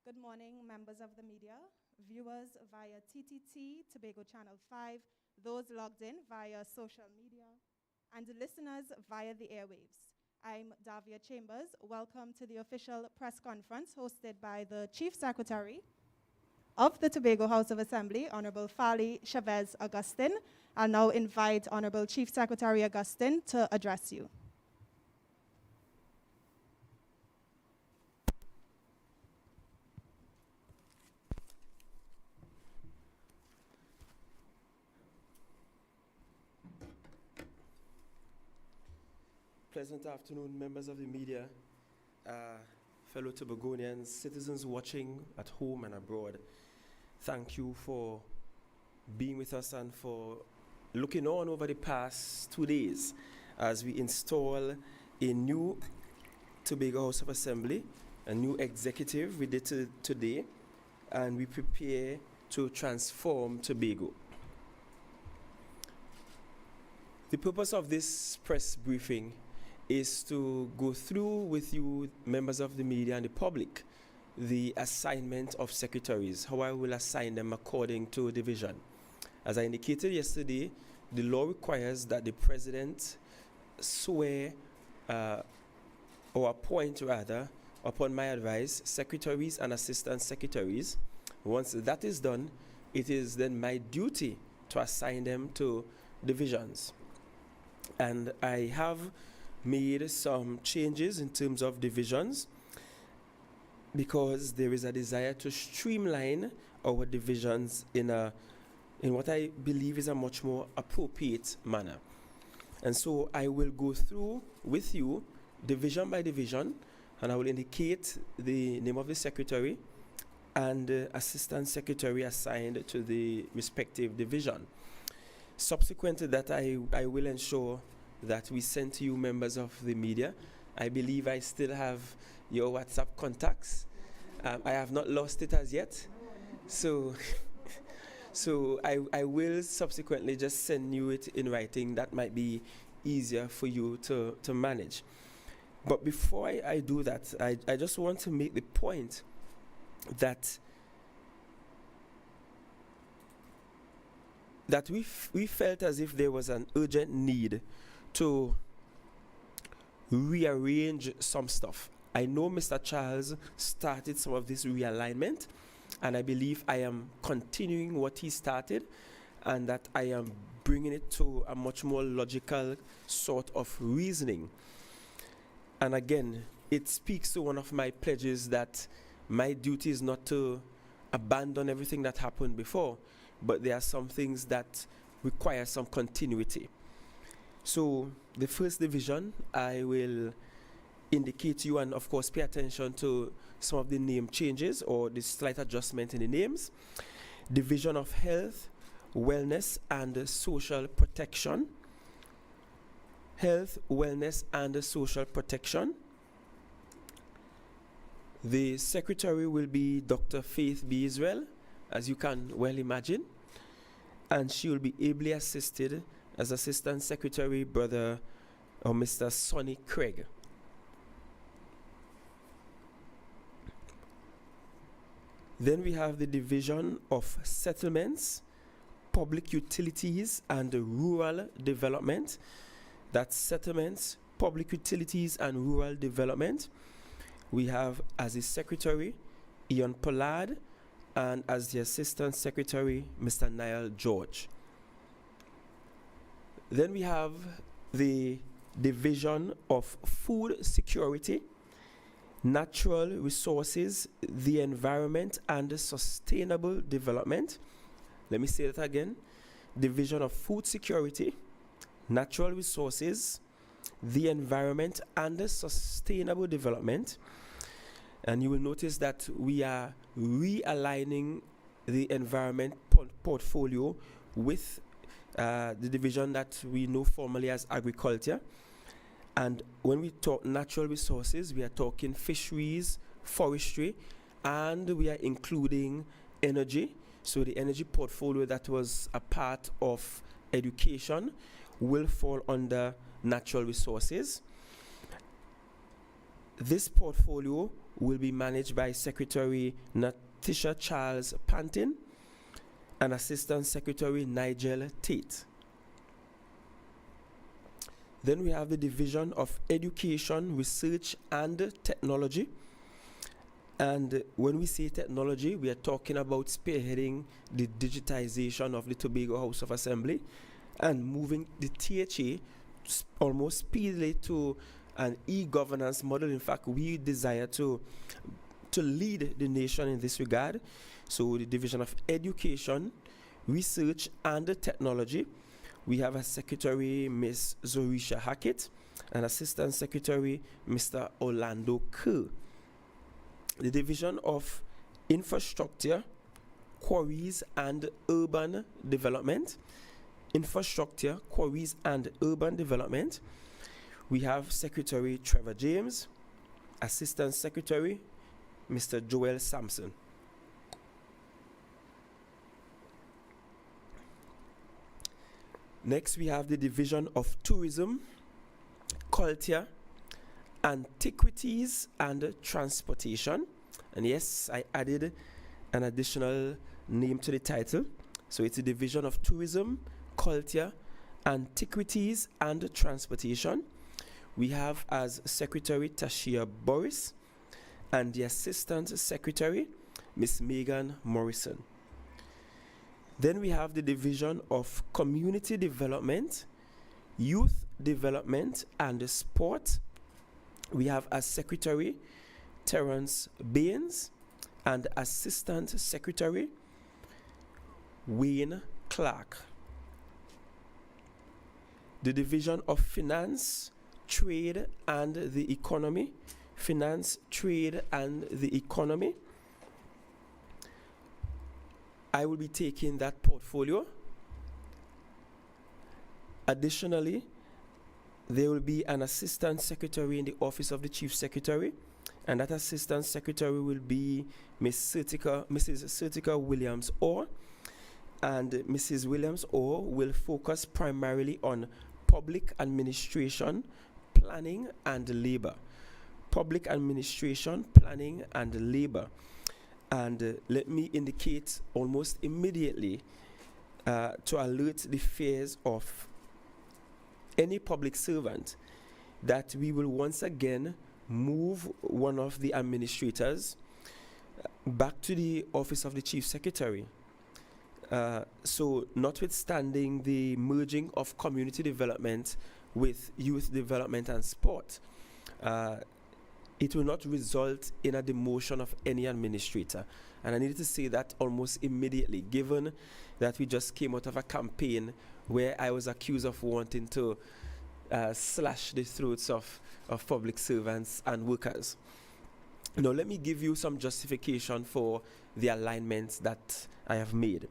Good morning, members of the media, viewers via TTT, Tobago Channel 5, those logged in via social media, and listeners via the airwaves. I'm Davia Chambers. Welcome to the official press conference hosted by the Chief Secretary of the Tobago House of Assembly, Honorable Fali Chavez Augustin. I'll now invite Honorable Chief Secretary Augustin to address you. Pleasant afternoon, members of the media, fellow Tobagonians, citizens watching at home and abroad. Thank you for being with us and for looking on over the past 2 days as we install a new Tobago House of Assembly, a new executive we did today, and we prepare to transform Tobago. The purpose of this press briefing is to go through with you, members of the media and the public, the assignment of secretaries, how I will assign them according to division. As I indicated yesterday, the law requires that the president swear or appoint rather, upon my advice, secretaries and assistant secretaries. Once that is done, it is then my duty to assign them to divisions. And I have made some changes in terms of divisions because there is a desire to streamline our divisions in what I believe is a much more appropriate manner. And so I will go through with you division by division, and I will indicate the name of the secretary and assistant secretary assigned to the respective division. Subsequent to that, I will ensure that we send to you, members of the media. I believe I still have your WhatsApp contacts. I have not lost it as yet. So I will subsequently just send you it in writing. That might be easier for you to manage. But before I do that, I just want to make the point that we felt as if there was an urgent need to rearrange some stuff. I know Mr. Charles started some of this realignment, and I believe I am continuing what he started, and that I am bringing it to a much more logical sort of reasoning. And again, it speaks to one of my pledges that my duty is not to abandon everything that happened before, but there are some things that require some continuity. So the first division, I will indicate to you, and of course pay attention to some of the name changes or the slight adjustment in the names. Division of Health, Wellness and Social Protection. Health, Wellness and Social Protection. The secretary will be Dr. Faith B. Israel, as you can well imagine, and she will be ably assisted as Assistant Secretary, Brother or Mr. Sonny Craig. Then we have the Division of Settlements, Public Utilities and Rural Development. That's Settlements, Public Utilities and Rural Development. We have as the Secretary, Ian Pollard, and as the Assistant Secretary, Mr. Niall George. Then we have the Division of Food Security, Natural Resources, the Environment and Sustainable Development. Let me say that again. Division of Food Security, Natural Resources, the Environment and Sustainable Development. And you will notice that we are realigning the environment portfolio with the division that we know formally as agriculture. And when we talk natural resources, we are talking fisheries, forestry, and we are including energy. So the energy portfolio that was a part of education will fall under natural resources. This portfolio will be managed by Secretary Natisha Charles Pantin and Assistant Secretary Nigel Tate. Then we have the Division of Education, Research and Technology. And when we say technology, we are talking about spearheading the digitization of the Tobago House of Assembly and moving the THA almost speedily to an e-governance model. In fact, we desire to lead the nation in this regard. So the Division of Education, Research and Technology, we have a Secretary, Ms. Zorisha Hackett, and Assistant Secretary, Mr. Orlando Kerr. The Division of Infrastructure, Quarries and Urban Development. Infrastructure, Quarries and Urban Development. We have Secretary Trevor James, Assistant Secretary, Mr. Joel Sampson. Next, we have the Division of Tourism, Culture, Antiquities and Transportation. And yes, I added an additional name to the title. So it's the Division of Tourism, Culture, Antiquities and Transportation. We have as Secretary Tashia Boris and the Assistant Secretary, Miss Megan Morrison. Then we have the Division of Community Development, Youth Development and Sport. We have as Secretary Terence Baines and Assistant Secretary Wayne Clark. The Division of Finance, Trade and the Economy. Finance, Trade and the Economy. I will be taking that portfolio. Additionally, there will be an Assistant Secretary in the Office of the Chief Secretary, and that Assistant Secretary will be Mrs. Sertica Williams-Orr, and Mrs. Williams-Orr will focus primarily on public administration, planning, and labor. Public administration, planning, and labor. And let me indicate almost immediately to alert the fears of any public servant that we will once again move one of the administrators back to the Office of the Chief Secretary. So notwithstanding the merging of community development with youth development and sport, it will not result in a demotion of any administrator. And I needed to say that almost immediately, given that we just came out of a campaign where I was accused of wanting to slash the throats of public servants and workers. Now, let me give you some justification for the alignments that I have made.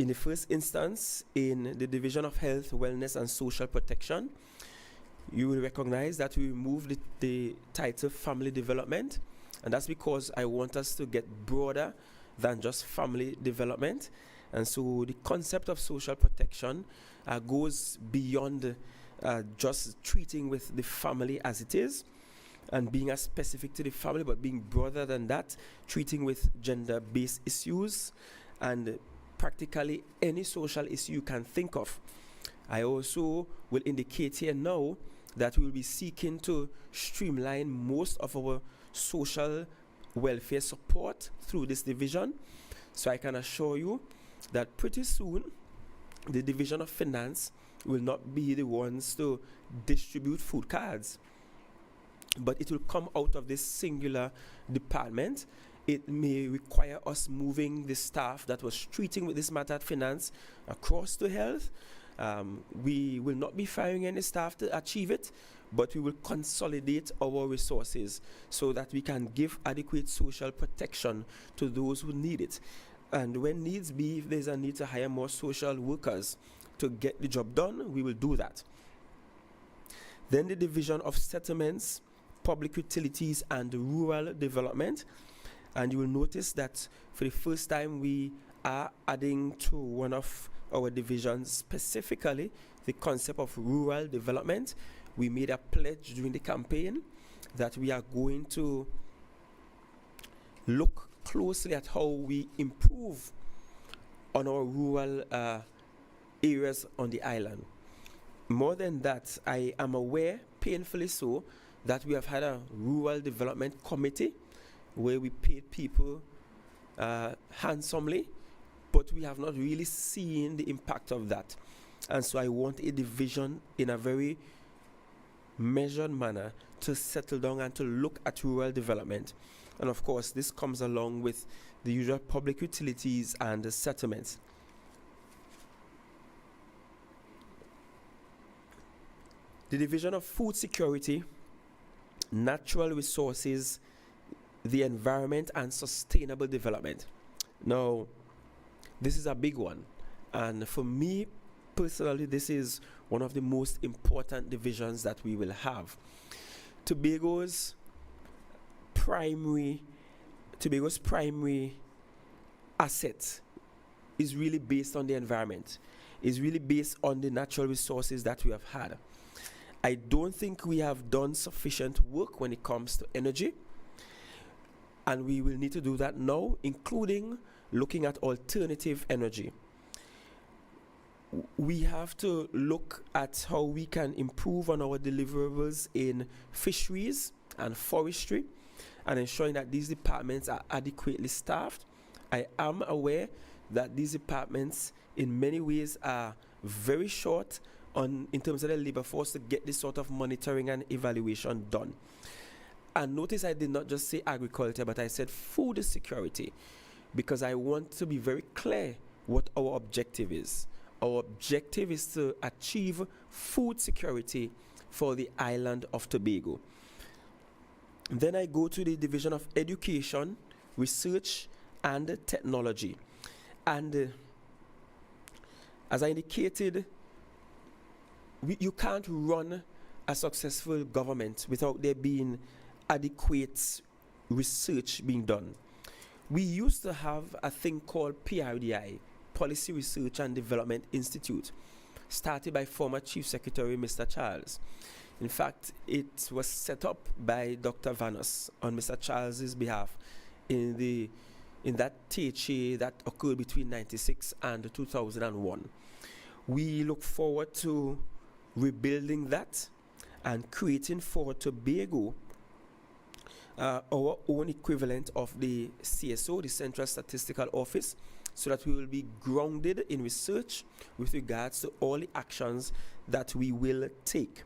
In the first instance, in the Division of Health, Wellness and Social Protection, you will recognize that we removed the title Family Development, and that's because I want us to get broader than just family development. And so the concept of social protection goes beyond just treating with the family as it is and being as specific to the family, but being broader than that, treating with gender-based issues and practically any social issue you can think of. I also will indicate here now that we will be seeking to streamline most of our social welfare support through this division. So I can assure you that pretty soon the Division of Finance will not be the ones to distribute food cards, but it will come out of this singular department. It may require us moving the staff that was treating with this matter at finance across to health. We will not be firing any staff to achieve it, but we will consolidate our resources so that we can give adequate social protection to those who need it. And when needs be, if there's a need to hire more social workers to get the job done, we will do that. Then the Division of Settlements, Public Utilities and Rural Development. And you will notice that for the first time we are adding to one of our divisions, specifically the concept of rural development. We made a pledge during the campaign that we are going to look closely at how we improve on our rural areas on the island. More than that, I am aware, painfully so, that we have had a rural development committee where we paid people handsomely, but we have not really seen the impact of that. And so I want a division in a very measured manner to settle down and to look at rural development. And of course, this comes along with the usual public utilities and the settlements. The division of food security, natural resources, the environment, and sustainable development. Now, this is a big one. And for me personally, this is one of the most important divisions that we will have. Tobago's primary asset is really based on the environment, is really based on the natural resources that we have had. I don't think we have done sufficient work when it comes to energy, and we will need to do that now, including looking at alternative energy. We have to look at how we can improve on our deliverables in fisheries and forestry, and ensuring that these departments are adequately staffed. I am aware that these departments in many ways are very short in terms of the labor force to get this sort of monitoring and evaluation done. And notice I did not just say agriculture, but I said food security, because I want to be very clear what our objective is. Our objective is to achieve food security for the island of Tobago. Then I go to the division of education, research, and technology. And as I indicated, you can't run a successful government without there being adequate research being done. We used to have a thing called PRDI, Policy Research and Development Institute, started by former Chief Secretary Mr. Charles. In fact, it was set up by Dr. Vanos on Mr. Charles's behalf in that Tertiary that occurred between 1996 and 2001. We look forward to rebuilding that and creating for Tobago our own equivalent of the CSO, the Central Statistical Office, so that we will be grounded in research with regards to all the actions that we will take.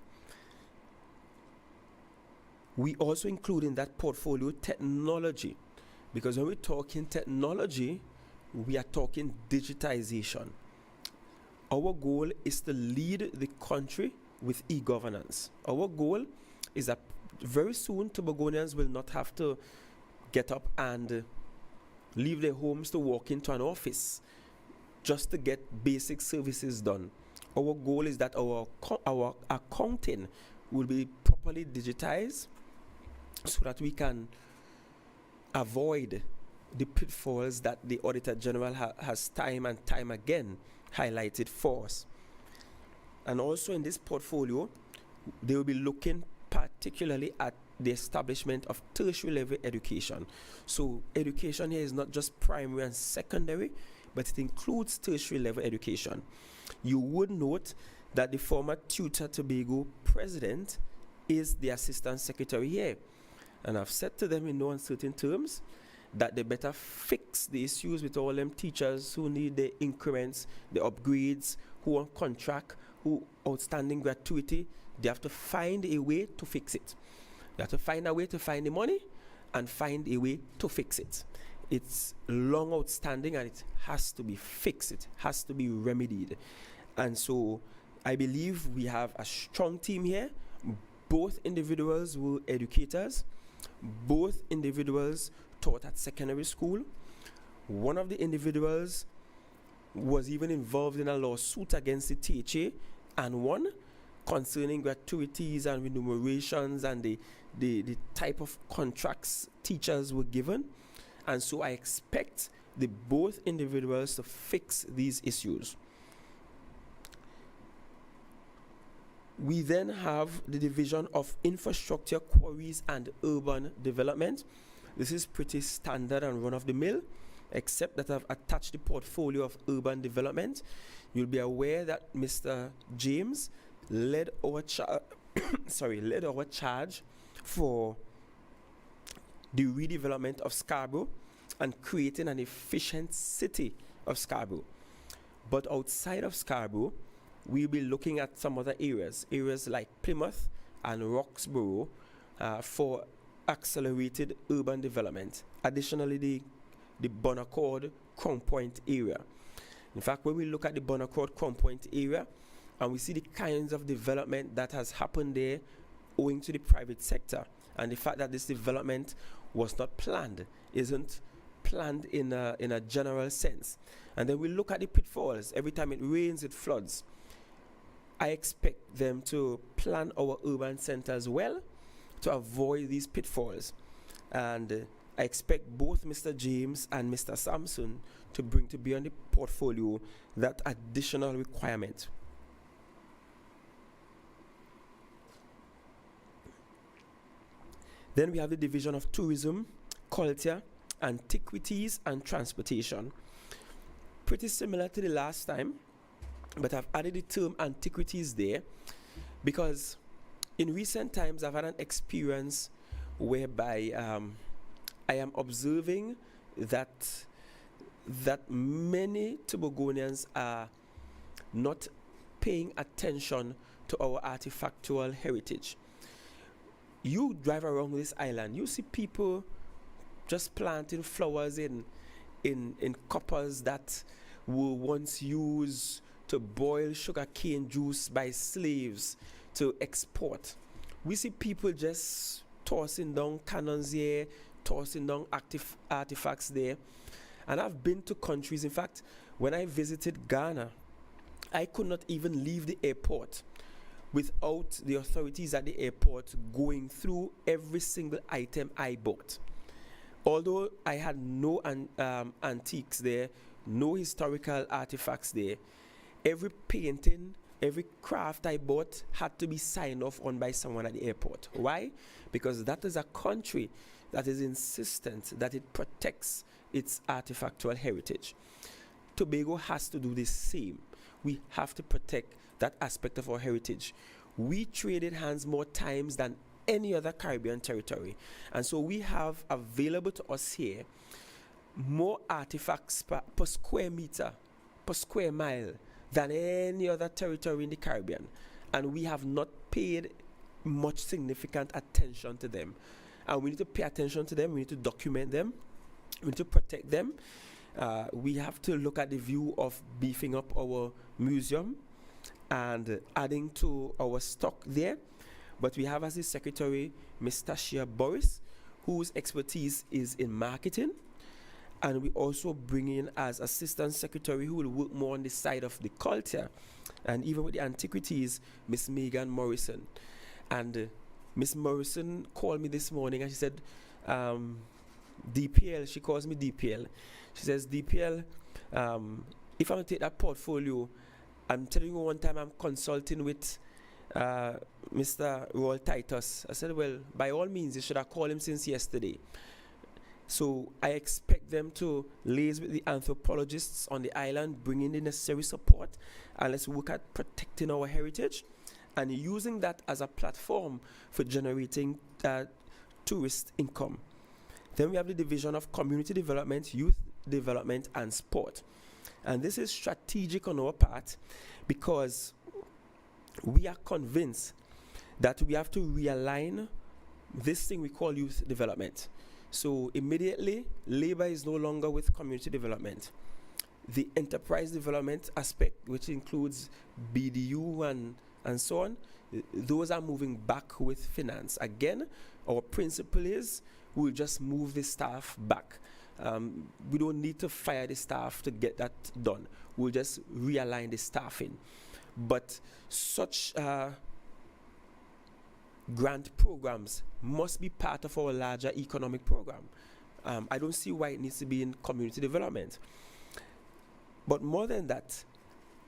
We also include in that portfolio technology, because when we're talking technology, we are talking digitization. Our goal is to lead the country with e-governance. Our goal is that very soon Tobagonians will not have to get up and leave their homes to walk into an office just to get basic services done. Our goal is that our accounting will be properly digitized so that we can avoid the pitfalls that the Auditor General has time and time again highlighted for us. And also in this portfolio, they will be looking particularly at the establishment of tertiary level education. So education here is not just primary and secondary, but it includes tertiary level education. You would note that the former Tutor Tobago president is the assistant secretary here. And I've said to them in no uncertain terms that they better fix the issues with all them teachers who need the increments, the upgrades, who on contract, who outstanding gratuity. They have to find a way to fix it. They have to find a way to find the money and find a way to fix it. It's long outstanding and it has to be fixed. It has to be remedied. And so I believe we have a strong team here. Both individuals were educators. Both individuals taught at secondary school. One of the individuals was even involved in a lawsuit against the Tertiary, and one concerning gratuities and remunerations and the type of contracts teachers were given. And so I expect the both individuals to fix these issues. We then have the division of infrastructure, quarries, and urban development. This is pretty standard and run-of-the-mill, except that I've attached the portfolio of urban development. You'll be aware that Mr. James led our charge for the redevelopment of Scarborough and creating an efficient city of Scarborough. But outside of Scarborough, we'll be looking at some other areas like Plymouth and Roxborough for accelerated urban development. Additionally, the Bonaccord Crown Point area. In fact, when we look at the Bonaccord Crown Point area and we see the kinds of development that has happened there owing to the private sector, and the fact that this development was not planned, isn't planned in a general sense. And then we look at the pitfalls. Every time it rains, it floods. I expect them to plan our urban centers well to avoid these pitfalls. And I expect both Mr. James and Mr. Sampson to bring to bear on the portfolio that additional requirement. Then we have the division of tourism, culture, antiquities, and transportation. Pretty similar to the last time, but I've added the term antiquities there because in recent times I've had an experience whereby I am observing that many Tobagonians are not paying attention to our artifactual heritage. You drive around this island, you see people just planting flowers in coppers that were once used to boil sugar cane juice by slaves to export. We see people just tossing down cannons here, tossing down artifacts there. And I've been to countries, in fact, when I visited Ghana, I could not even leave the airport without the authorities at the airport going through every single item I bought. Although I had no antiques there, no historical artifacts there, every painting, every craft I bought had to be signed off on by someone at the airport. Why? Because that is a country that is insistent that it protects its artifactual heritage. Tobago has to do the same. We have to protect that aspect of our heritage. We traded hands more times than any other Caribbean territory. And so we have available to us here more artifacts per square meter, per square mile than any other territory in the Caribbean. And we have not paid much significant attention to them. And we need to pay attention to them. We need to document them. We need to protect them. We have to look at the view of beefing up our museum and adding to our stock there. But we have as the secretary, Ms. Tashia Boris, whose expertise is in marketing. And we also bring in as assistant secretary who will work more on the side of the culture. And even with the antiquities, Ms. Megan Morrison. And Ms. Morrison called me this morning and she said, DPL, she calls me DPL. She says, DPL, if I want to take that portfolio, I'm telling you one time I'm consulting with Mr. Royal Titus. I said, well, by all means, you should have called him since yesterday. So I expect them to liaise with the anthropologists on the island, bring in the necessary support, and let's look at protecting our heritage and using that as a platform for generating tourist income. Then we have the division of community development, youth development, and sport. And this is strategic on our part because we are convinced that we have to realign this thing we call youth development. So immediately, labor is no longer with community development. The enterprise development aspect, which includes BDU and so on, those are moving back with finance. Again, our principle is we'll just move the staff back. We don't need to fire the staff to get that done. We'll just realign the staffing. But such grant programs must be part of our larger economic program. I don't see why it needs to be in community development. But more than that,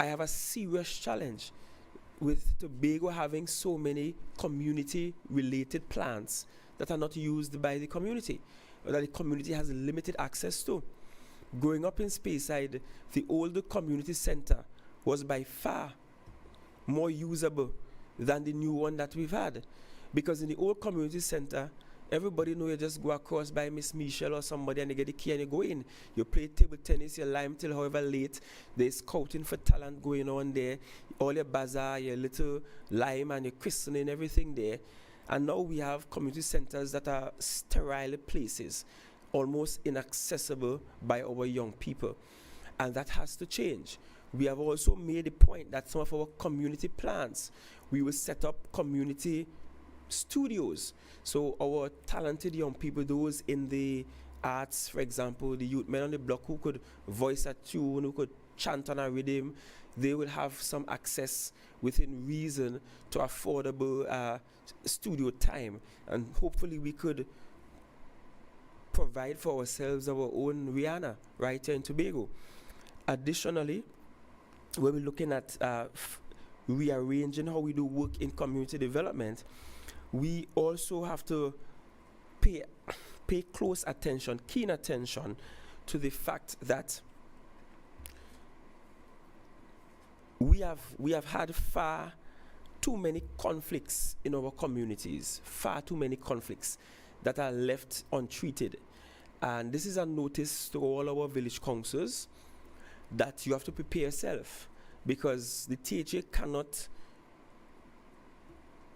I have a serious challenge with Tobago having so many community-related plants that are not used by the community, or that the community has limited access to. Growing up in Speyside, the older community center was by far more usable than the new one that we've had. Because in the old community center, everybody know you just go across by Miss Michelle or somebody and you get the key and you go in. You play table tennis, you lime till however late. There's scouting for talent going on there. All your bazaar, your little lime and your christening, everything there. And now we have community centers that are sterile places, almost inaccessible by our young people. And that has to change. We have also made the point that some of our community plans, we will set up community studios. So our talented young people, those in the arts, for example, the youth men on the block who could voice a tune, who could chant on a rhythm, they will have some access within reason to affordable studio time. And hopefully we could provide for ourselves our own Rihanna right here in Tobago. Additionally, when we're looking at rearranging how we do work in community development, we also have to pay close attention, keen attention to the fact that we have had far too many conflicts in our communities, far too many conflicts that are left untreated. And this is a notice to all our village councils that you have to prepare yourself, because the THA cannot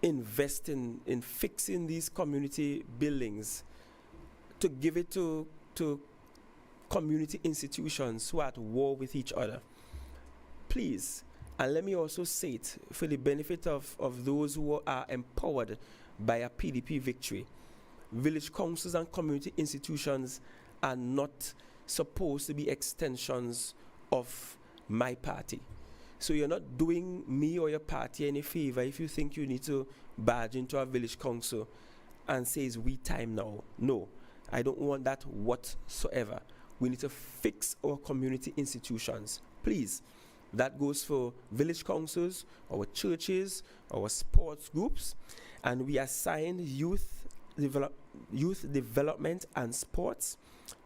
invest in fixing these community buildings to give it to community institutions who are at war with each other. Please, and let me also say it for the benefit of those who are empowered by a PDP victory, village councils and community institutions are not supposed to be extensions of my party. So you're not doing me or your party any favor if you think you need to barge into a village council and say it's we time now. No, I don't want that whatsoever. We need to fix our community institutions. Please, that goes for village councils, our churches, our sports groups, and we assign youth development and sports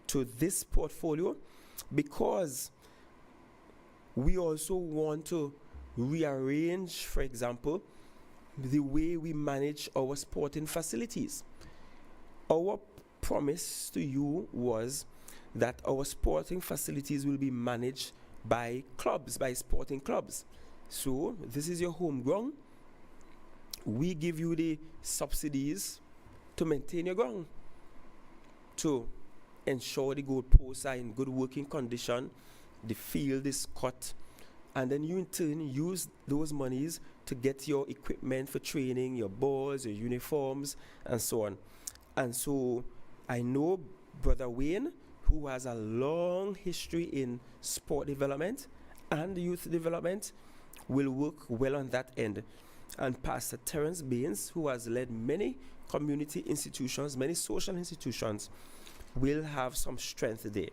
to this portfolio because we also want to rearrange, for example, the way we manage our sporting facilities. Our promise to you was that our sporting facilities will be managed by clubs, by sporting clubs. So this is your home ground. We give you the subsidies to maintain your ground, to ensure the goalposts are in good working condition, the field is cut, and then you in turn use those monies to get your equipment for training, your balls, your uniforms, and so on. And so I know Brother Wayne, who has a long history in sport development and youth development, will work well on that end. And Pastor Terence Baines, who has led many community institutions, many social institutions, will have some strength there.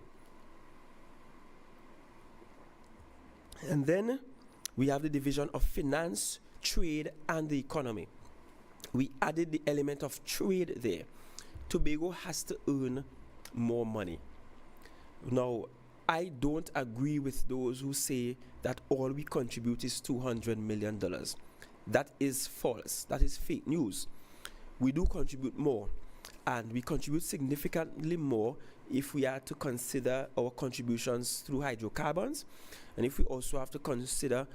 And then we have the division of finance, trade, and the economy. We added the element of trade there. Tobago has to earn more money. Now, I don't agree with those who say that all we contribute is $200 million. That is false. That is fake news. We do contribute more, and we contribute significantly more if we are to consider our contributions through hydrocarbons, and if we also have to consider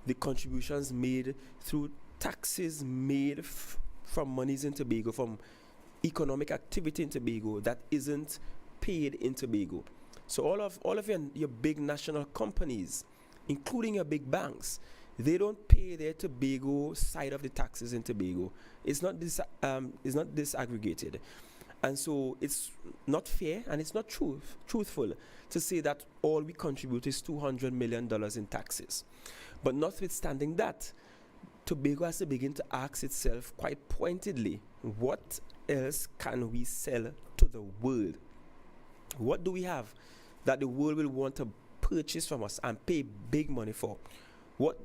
the contributions made through taxes made from monies in Tobago, from economic activity in Tobago that isn't paid in Tobago. So all of your big national companies, including your big banks, they don't pay their Tobago side of the taxes in Tobago. It's not disaggregated. And so it's not fair and it's not truthful to say that all we contribute is $200 million in taxes. But notwithstanding that, Tobago has to begin to ask itself quite pointedly, what else can we sell to the world? What do we have that the world will want to purchase from us and pay big money for? what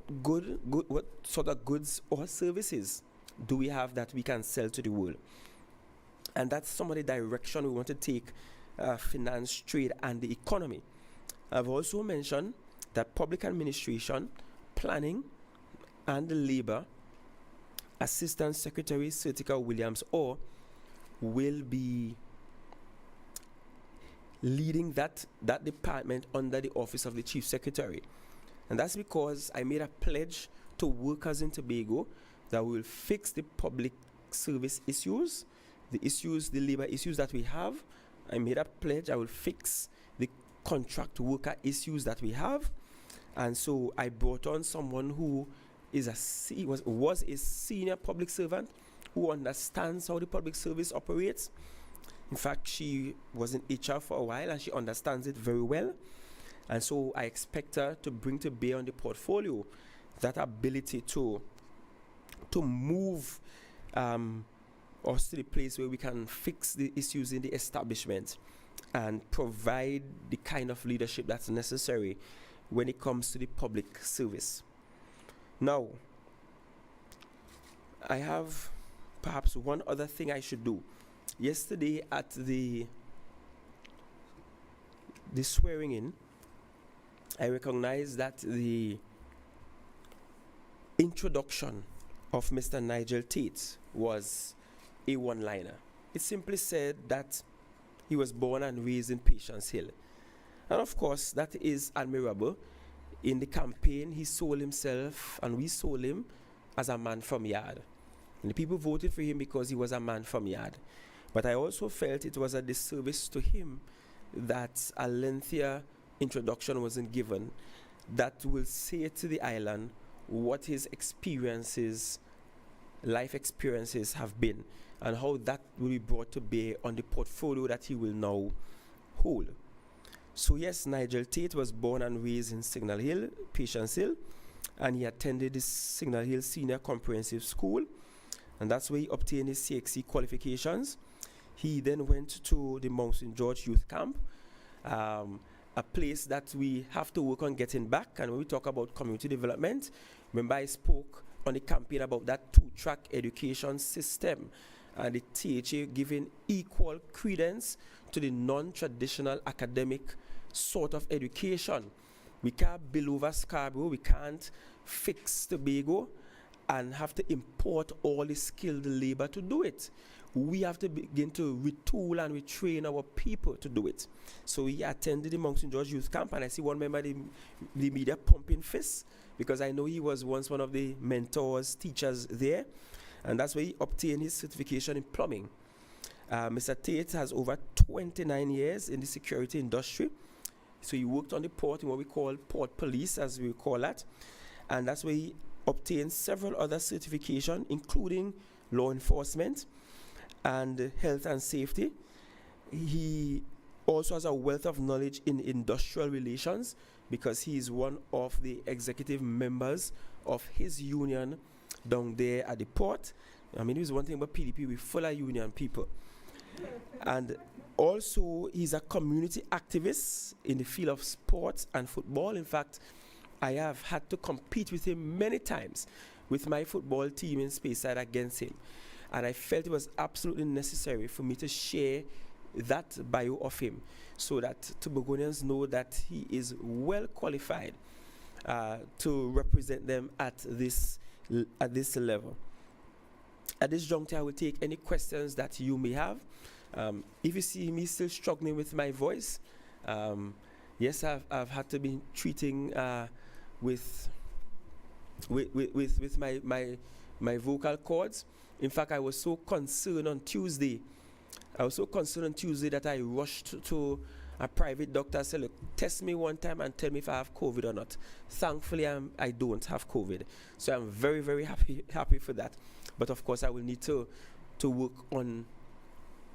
sort of goods or services do we have that we can sell to the world? And that's some of the direction we want to take finance, trade, and the economy. I've also mentioned that public administration, planning, and labor, Assistant Secretary Sertica Williams Orr will be leading that department under the office of the Chief Secretary. And that's because I made a pledge to workers in Tobago that we will fix the public service issues, the labor issues that we have. I made a pledge I will fix the contract worker issues that we have. And so I brought on someone who is was a senior public servant who understands how the public service operates. In fact, she was in HR for a while and she understands it very well. And so I expect her to bring to bear on the portfolio that ability to move us to the place where we can fix the issues in the establishment and provide the kind of leadership that's necessary when it comes to the public service. Now, I have perhaps one other thing I should do. Yesterday at the swearing in, I recognized that the introduction of Mr. Nigel Tate was a one-liner. It simply said that he was born and raised in Patience Hill. And of course, that is admirable. In the campaign, he sold himself, and we sold him as a man from Yard. And the people voted for him because he was a man from Yard. But I also felt it was a disservice to him that a lengthier introduction wasn't given that will say to the island what his experiences, life experiences have been, and how that will be brought to bear on the portfolio that he will now hold. So yes, Nigel Tate was born and raised in Signal Hill, Patience Hill, and he attended the Signal Hill Senior Comprehensive School, and that's where he obtained his CXC qualifications. He then went to the Mount St. George Youth Camp, a place that we have to work on getting back. And when we talk about community development, remember I spoke on the campaign about that two-track education system and the THA giving equal credence to the non-traditional academic sort of education. We can't build over Scarborough, we can't fix Tobago and have to import all the skilled labor to do it. We have to begin to retool and retrain our people to do it. So he attended the Mount St. George Youth Camp, and I see one member of the media pumping fists because I know he was once one of the mentors, teachers there, and that's where he obtained his certification in plumbing. Mr. Tate has over 29 years in the security industry. So he worked on the port in what we call port police, as we call that, and that's where he obtained several other certifications, including law enforcement and health and safety. He also has a wealth of knowledge in industrial relations because he is one of the executive members of his union down there at the port. I mean, it was one thing about PDP, we're full of union people. And also, he's a community activist in the field of sports and football. In fact, I have had to compete with him many times with my football team in Speyside against him. And I felt it was absolutely necessary for me to share that bio of him so that Tobagonians know that he is well qualified to represent them at this level. At this juncture, I will take any questions that you may have. If you see me still struggling with my voice, yes, I've had to be treating with my vocal cords. In fact, I was so concerned on Tuesday. That I rushed to a private doctor and said, look, test me one time and tell me if I have COVID or not. Thankfully, I don't have COVID. So I'm very, very happy for that. But of course, I will need to work on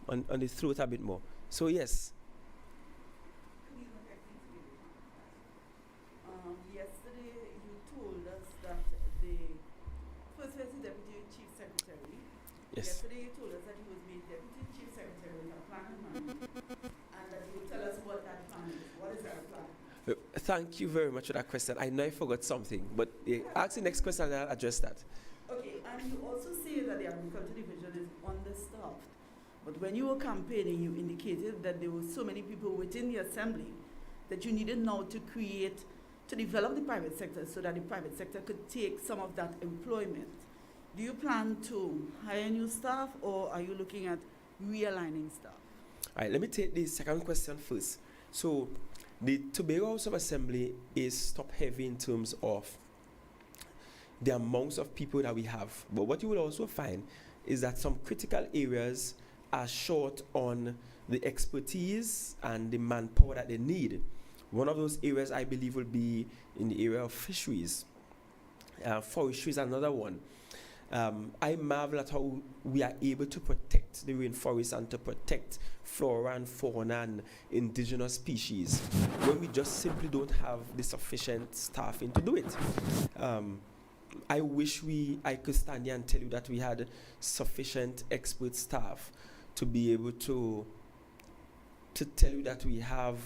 the throat a bit more. So yes. Yesterday, you told us that the first person Deputy Chief Secretary. Yes. Yesterday, you told us that he was made Deputy Chief Secretary of a plan and that you will tell us what that plan is. What is that plan? Thank you very much for that question. I know I forgot something, but ask the next question and I'll address that. Okay, and you also say that the agriculture division is understaffed. But when you were campaigning, you indicated that there were so many people within the assembly that you needed now to develop the private sector so that the private sector could take some of that employment. Do you plan to hire new staff, or are you looking at realigning staff? All right, let me take the second question first. So, the Tobago House of Assembly is top heavy in terms of the amounts of people that we have. But what you will also find is that some critical areas are short on the expertise and the manpower that they need. One of those areas I believe will be in the area of fisheries. Forestry is another one. I marvel at how we are able to protect the rainforest and to protect flora and fauna and indigenous species when we just simply don't have the sufficient staffing to do it. I wish I could stand here and tell you that we had sufficient expert staff to be able to tell you that we have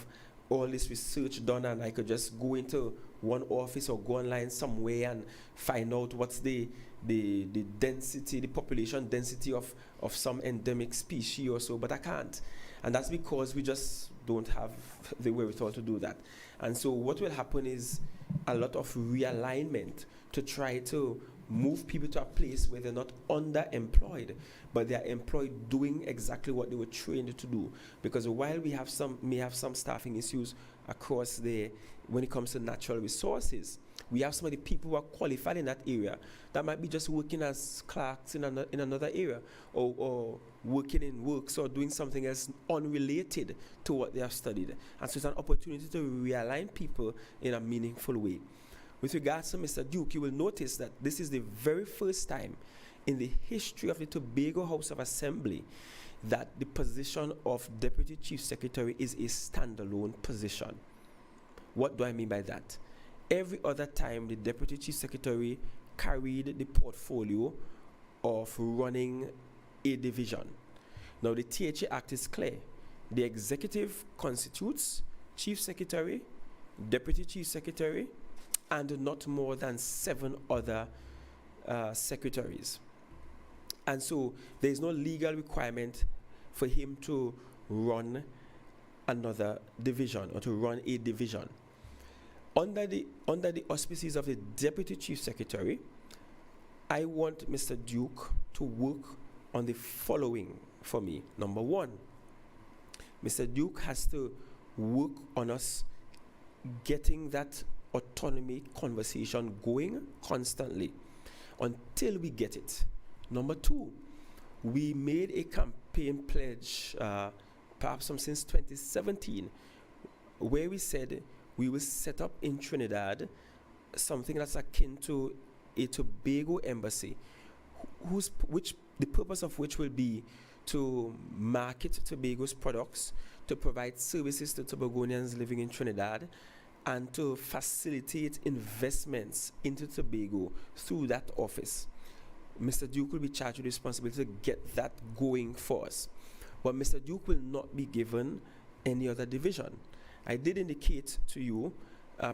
all this research done and I could just go into one office or go online somewhere and find out what's the density, the population density of some endemic species or so, but I can't. And that's because we just don't have the wherewithal to do that. And so what will happen is a lot of realignment to try to move people to a place where they're not underemployed, but they are employed doing exactly what they were trained to do. Because while we may have some staffing issues across when it comes to natural resources, we have some of the people who are qualified in that area that might be just working as clerks in another area, or working in works or doing something else unrelated to what they have studied. And so it's an opportunity to realign people in a meaningful way. With regards to Mr. Duke, you will notice that this is the very first time in the history of the Tobago House of Assembly that the position of Deputy Chief Secretary is a standalone position. What do I mean by that? Every other time, the Deputy Chief Secretary carried the portfolio of running a division. Now, the Tertiary Act is clear. The executive constitutes Chief Secretary, Deputy Chief Secretary, and not more than 7 other secretaries. And so there is no legal requirement for him to run another division or to run a division. Under the auspices of the Deputy Chief Secretary, I want Mr. Duke to work on the following for me. Number 1, Mr. Duke has to work on us getting that autonomy conversation going constantly until we get it. Number 2, we made a campaign pledge, perhaps since 2017, where we said we will set up in Trinidad something that's akin to a Tobago embassy, the purpose of which will be to market Tobago's products, to provide services to Tobagonians living in Trinidad, and to facilitate investments into Tobago through that office. Mr. Duke will be charged with the responsibility to get that going for us. But Mr. Duke will not be given any other division. I did indicate to you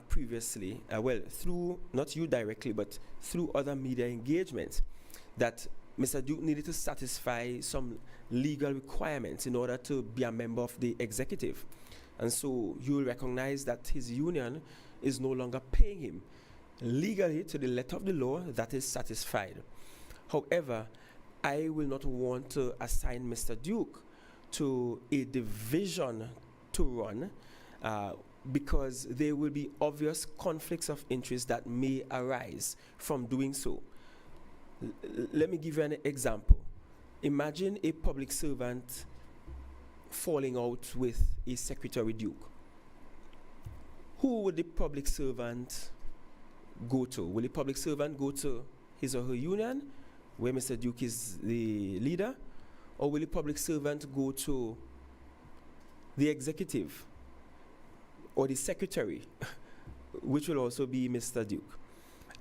previously, through, not you directly, but through other media engagements, that Mr. Duke needed to satisfy some legal requirements in order to be a member of the executive. And so you will recognize that his union is no longer paying him. Legally, to the letter of the law, that is satisfied. However, I will not want to assign Mr. Duke to a division to run because there will be obvious conflicts of interest that may arise from doing so. Let me give you an example. Imagine a public servant falling out with a Secretary Duke. Who would the public servant go to? Will the public servant go to his or her union, where Mr. Duke is the leader? Or will the public servant go to the executive or the secretary, which will also be Mr. Duke?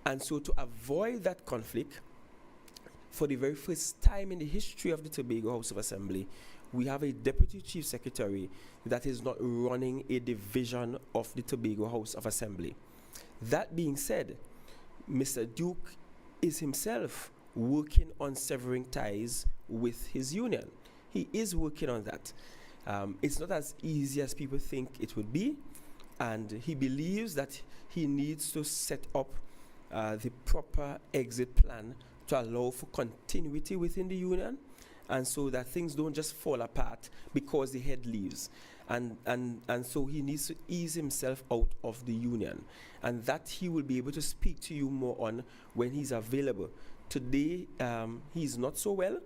And so to avoid that conflict, for the very first time in the history of the Tobago House of Assembly, we have a deputy chief secretary that is not running a division of the Tobago House of Assembly. That being said, Mr. Duke is himself working on severing ties with his union. He is working on that. It's not as easy as people think it would be, and he believes that he needs to set up the proper exit plan to allow for continuity within the union, and so that things don't just fall apart because the head leaves. And so he needs to ease himself out of the union, and that he will be able to speak to you more on when he's available. Today, he's not so well,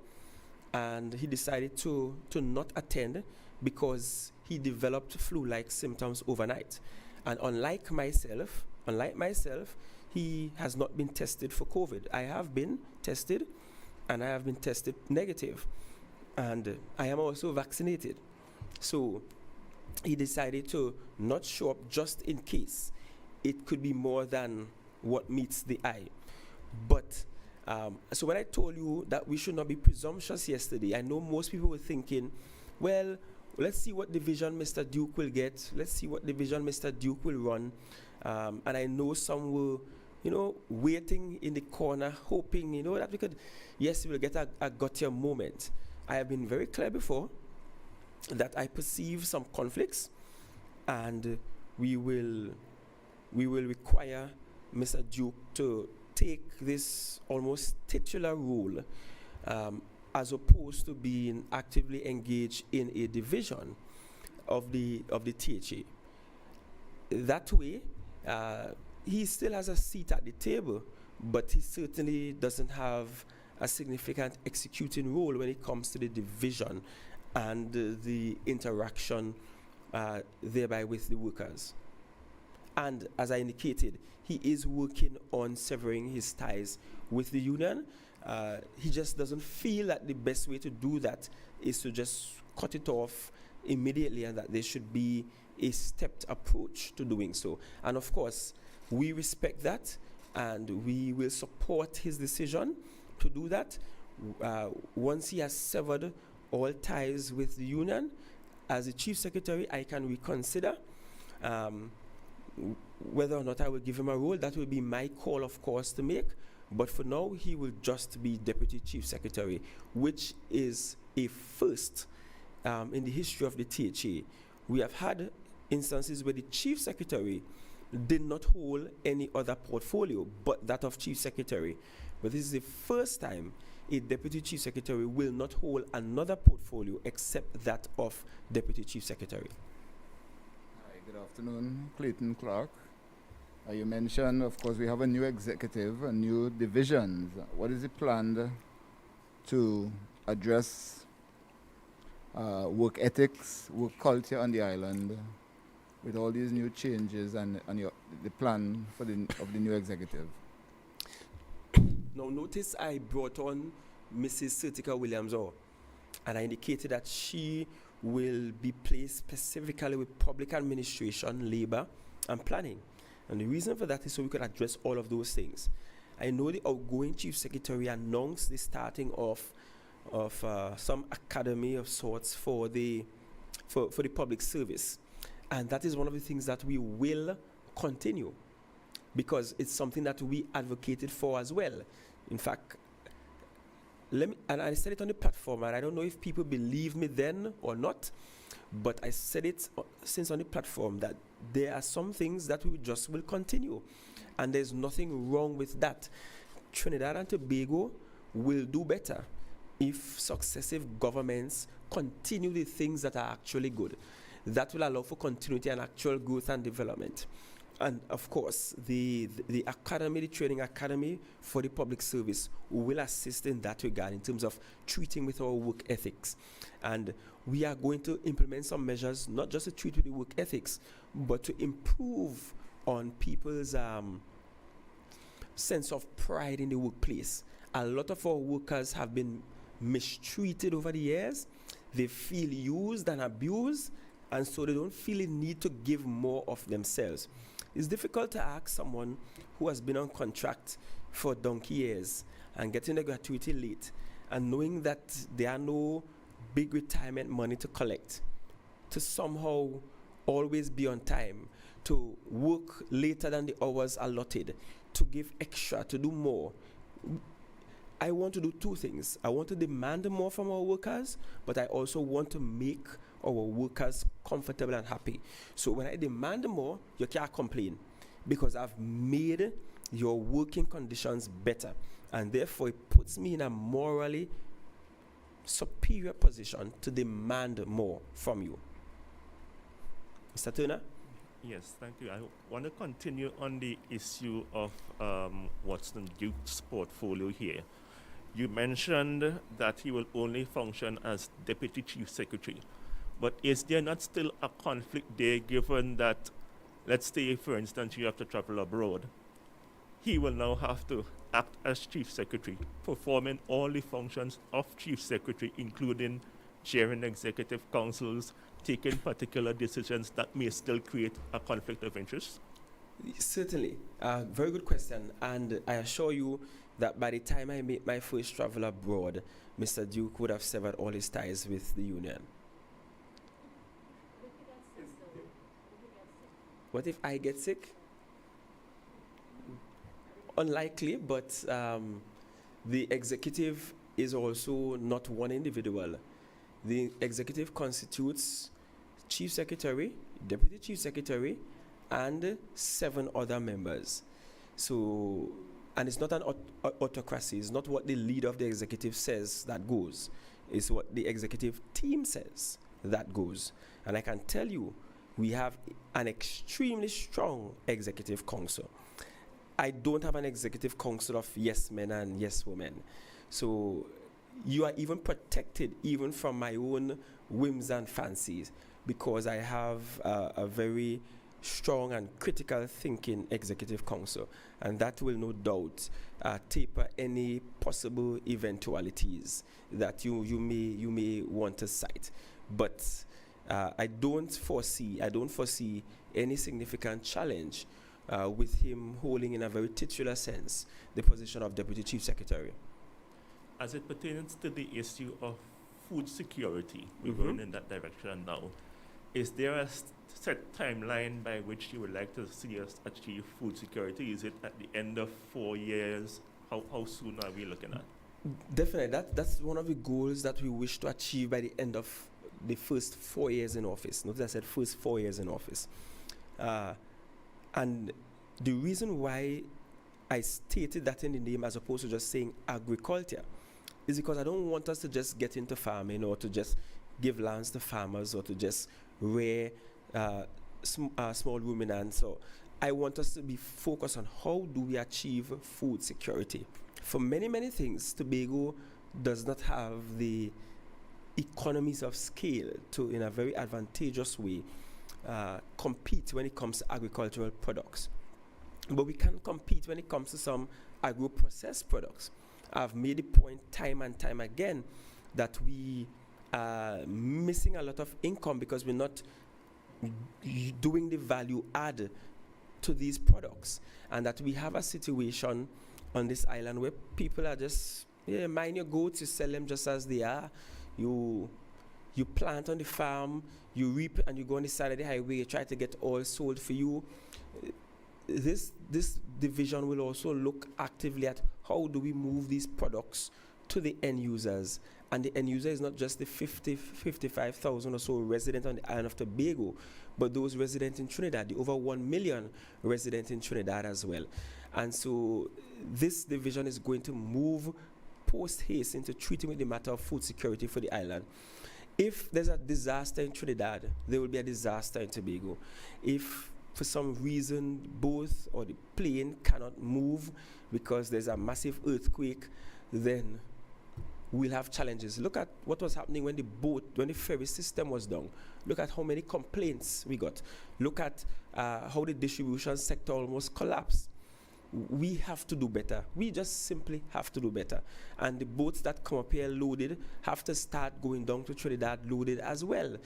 and he decided to not attend because he developed flu-like symptoms overnight. And unlike myself, he has not been tested for COVID. I have been tested, and I have been tested negative, and I am also vaccinated. So he decided to not show up just in case it could be more than what meets the eye. But so when I told you that we should not be presumptuous yesterday, I know most people were thinking, well, let's see what division Mr. Duke will get. Let's see what division Mr. Duke will run. And I know some were, waiting in the corner, hoping, that we could, yes, we'll get a gotcha moment. I have been very clear before that I perceive some conflicts, and we will require Mr. Duke to take this almost titular role, as opposed to being actively engaged in a division of the Tertiary. That way, he still has a seat at the table, but he certainly doesn't have a significant executing role when it comes to the division and the interaction thereby with the workers. And as I indicated, he is working on severing his ties with the union. He just doesn't feel that the best way to do that is to just cut it off immediately, and that there should be a stepped approach to doing so. And of course, we respect that, and we will support his decision to do that. Once he has severed all ties with the union, as the chief secretary, I can reconsider whether or not I will give him a role. That will be my call, of course, to make. But for now, he will just be deputy chief secretary, which is a first in the history of the THA. We have had instances where the chief secretary did not hold any other portfolio but that of chief secretary. But this is the first time a deputy chief secretary will not hold another portfolio except that of deputy chief secretary. Hi, good afternoon, Clayton Clark. You mentioned, of course, we have a new executive, a new divisions. What is it planned to address work ethics, work culture on the island with all these new changes and the plan for of the new executive? Now, notice I brought on Mrs. Sertica Williams, and I indicated that she will be placed specifically with public administration, labor, and planning. And the reason for that is so we could address all of those things. I know the outgoing chief secretary announced the starting of some academy of sorts for the public service, and that is one of the things that we will continue, because it's something that we advocated for as well. In fact, and I said it on the platform, and I don't know if people believe me then or not, but I said it since on the platform that there are some things that we just will continue, and there's nothing wrong with that. Trinidad and Tobago will do better if successive governments continue the things that are actually good. That will allow for continuity and actual growth and development. And of course, the academy, the training academy for the public service will assist in that regard in terms of treating with our work ethics. And we are going to implement some measures, not just to treat with the work ethics, but to improve on people's sense of pride in the workplace. A lot of our workers have been mistreated over the years. They feel used and abused, and so they don't feel a need to give more of themselves. It's difficult to ask someone who has been on contract for donkey years and getting the gratuity late, and knowing that there are no big retirement money to collect, to somehow always be on time, to work later than the hours allotted, to give extra, to do more. I want to do two things. I want to demand more from our workers, but I also want to make our workers comfortable and happy. So when I demand more, you can't complain, because I've made your working conditions better, and therefore it puts me in a morally superior position to demand more from you. Mr. Turner? Yes, thank you. I want to continue on the issue of Watson Duke's portfolio here. You mentioned that he will only function as Deputy Chief Secretary, but is there not still a conflict there, given that, let's say, for instance, you have to travel abroad? He will now have to act as Chief Secretary, performing all the functions of Chief Secretary, including chairing executive councils, taking particular decisions that may still create a conflict of interest? Certainly. Very good question. And I assure you that by the time I made my first travel abroad, Mr. Duke would have severed all his ties with the union. What if I get sick? Unlikely, but the executive is also not one individual. The executive constitutes Chief Secretary, Deputy Chief Secretary, and 7 other members. So, and it's not an autocracy. It's not what the leader of the executive says that goes. It's what the executive team says that goes. And I can tell you, we have an extremely strong executive council. I don't have an executive council of yes men and yes women. So you are even protected even from my own whims and fancies, because I have a very strong and critical thinking executive council, and that will no doubt taper any possible eventualities that you may want to cite. But I don't foresee any significant challenge with him holding, in a very titular sense, the position of Deputy Chief Secretary. As it pertains to the issue of food security, we're going in that direction now. Is there a set timeline by which you would like to see us achieve food security? Is it at the end of 4 years? How soon are we looking at? Definitely. That's one of the goals that we wish to achieve by the end of the first 4 years in office. Notice I said first 4 years in office. And the reason why I stated that in the name as opposed to just saying agriculture is because I don't want us to just get into farming, or to just give lands to farmers, or to just rear small ruminants. So I want us to be focused on how do we achieve food security. For many, many things, Tobago does not have the economies of scale to, in a very advantageous way, compete when it comes to agricultural products. But we can compete when it comes to some agro-processed products. I've made the point time and time again that we are missing a lot of income because we're not doing the value add to these products, and that we have a situation on this island where people are just, mind your goats, you sell them just as they are. You plant on the farm, you reap, and you go on the side of the highway, you try to get all sold for you. This division will also look actively at how do we move these products to the end users. And the end user is not just the 55,000 or so residents on the island of Tobago, but those residents in Trinidad, the over 1 million residents in Trinidad as well. And so this division is going to move post-haste into treating with the matter of food security for the island. If there's a disaster in Trinidad, there will be a disaster in Tobago. If for some reason both or the plane cannot move because there's a massive earthquake, then we'll have challenges. Look at what was happening when the ferry system was down. Look at how many complaints we got. Look at how the distribution sector almost collapsed. We have to do better. We just simply have to do better. And the boats that come up here loaded have to start going down to Trinidad loaded as well.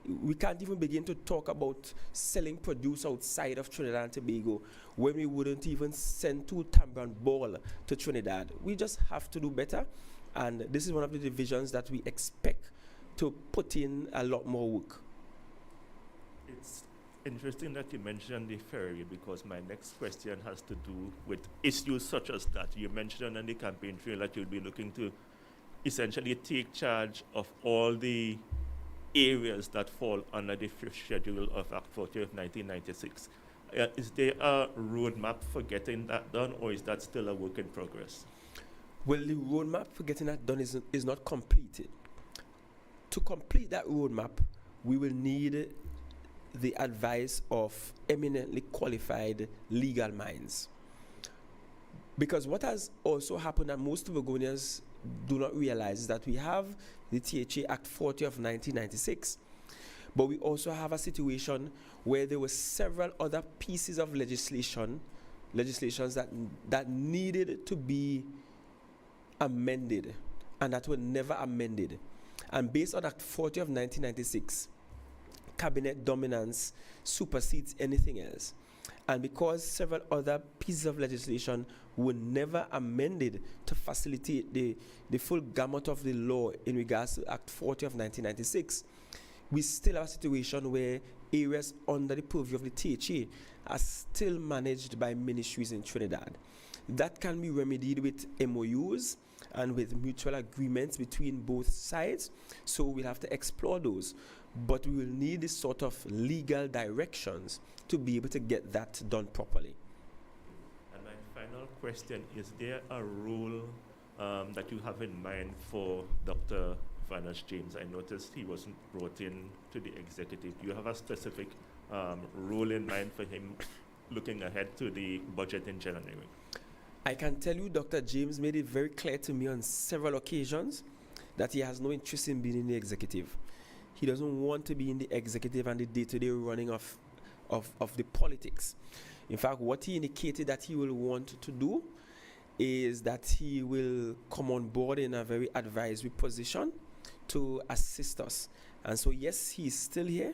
We can't even begin to talk about selling produce outside of Trinidad and Tobago when we wouldn't even send 2 Tambran ball to Trinidad. We just have to do better. And this is one of the divisions that we expect to put in a lot more work. It's interesting that you mentioned the ferry, because my next question has to do with issues such as that. You mentioned on the campaign trail that you'll be looking to essentially take charge of all the areas that fall under the fifth schedule of Act 40 of 1996. Is there a roadmap for getting that done, or is that still a work in progress? Well, the roadmap for getting that done is not completed. To complete that roadmap, we will need the advice of eminently qualified legal minds. Because what has also happened, and most Tobagonians do not realize, is that we have the THA Act 40 of 1996, but we also have a situation where there were several other pieces of legislations that needed to be amended and that were never amended. And based on Act 40 of 1996, cabinet dominance supersedes anything else. And because several other pieces of legislation were never amended to facilitate the full gamut of the law in regards to Act 40 of 1996, we still have a situation where areas under the purview of the THA are still managed by ministries in Trinidad. That can be remedied with MOUs and with mutual agreements between both sides. So we'll have to explore those. But we will need this sort of legal directions to be able to get that done properly. And my final question, is there a role that you have in mind for Dr. Vanas James? I noticed he wasn't brought in to the executive. Do you have a specific role in mind for him looking ahead to the budget in January? I can tell you Dr. James made it very clear to me on several occasions that he has no interest in being in the executive. He doesn't want to be in the executive and the day-to-day running of the politics. In fact, what he indicated that he will want to do is that he will come on board in a very advisory position to assist us. And so, yes, he's still here.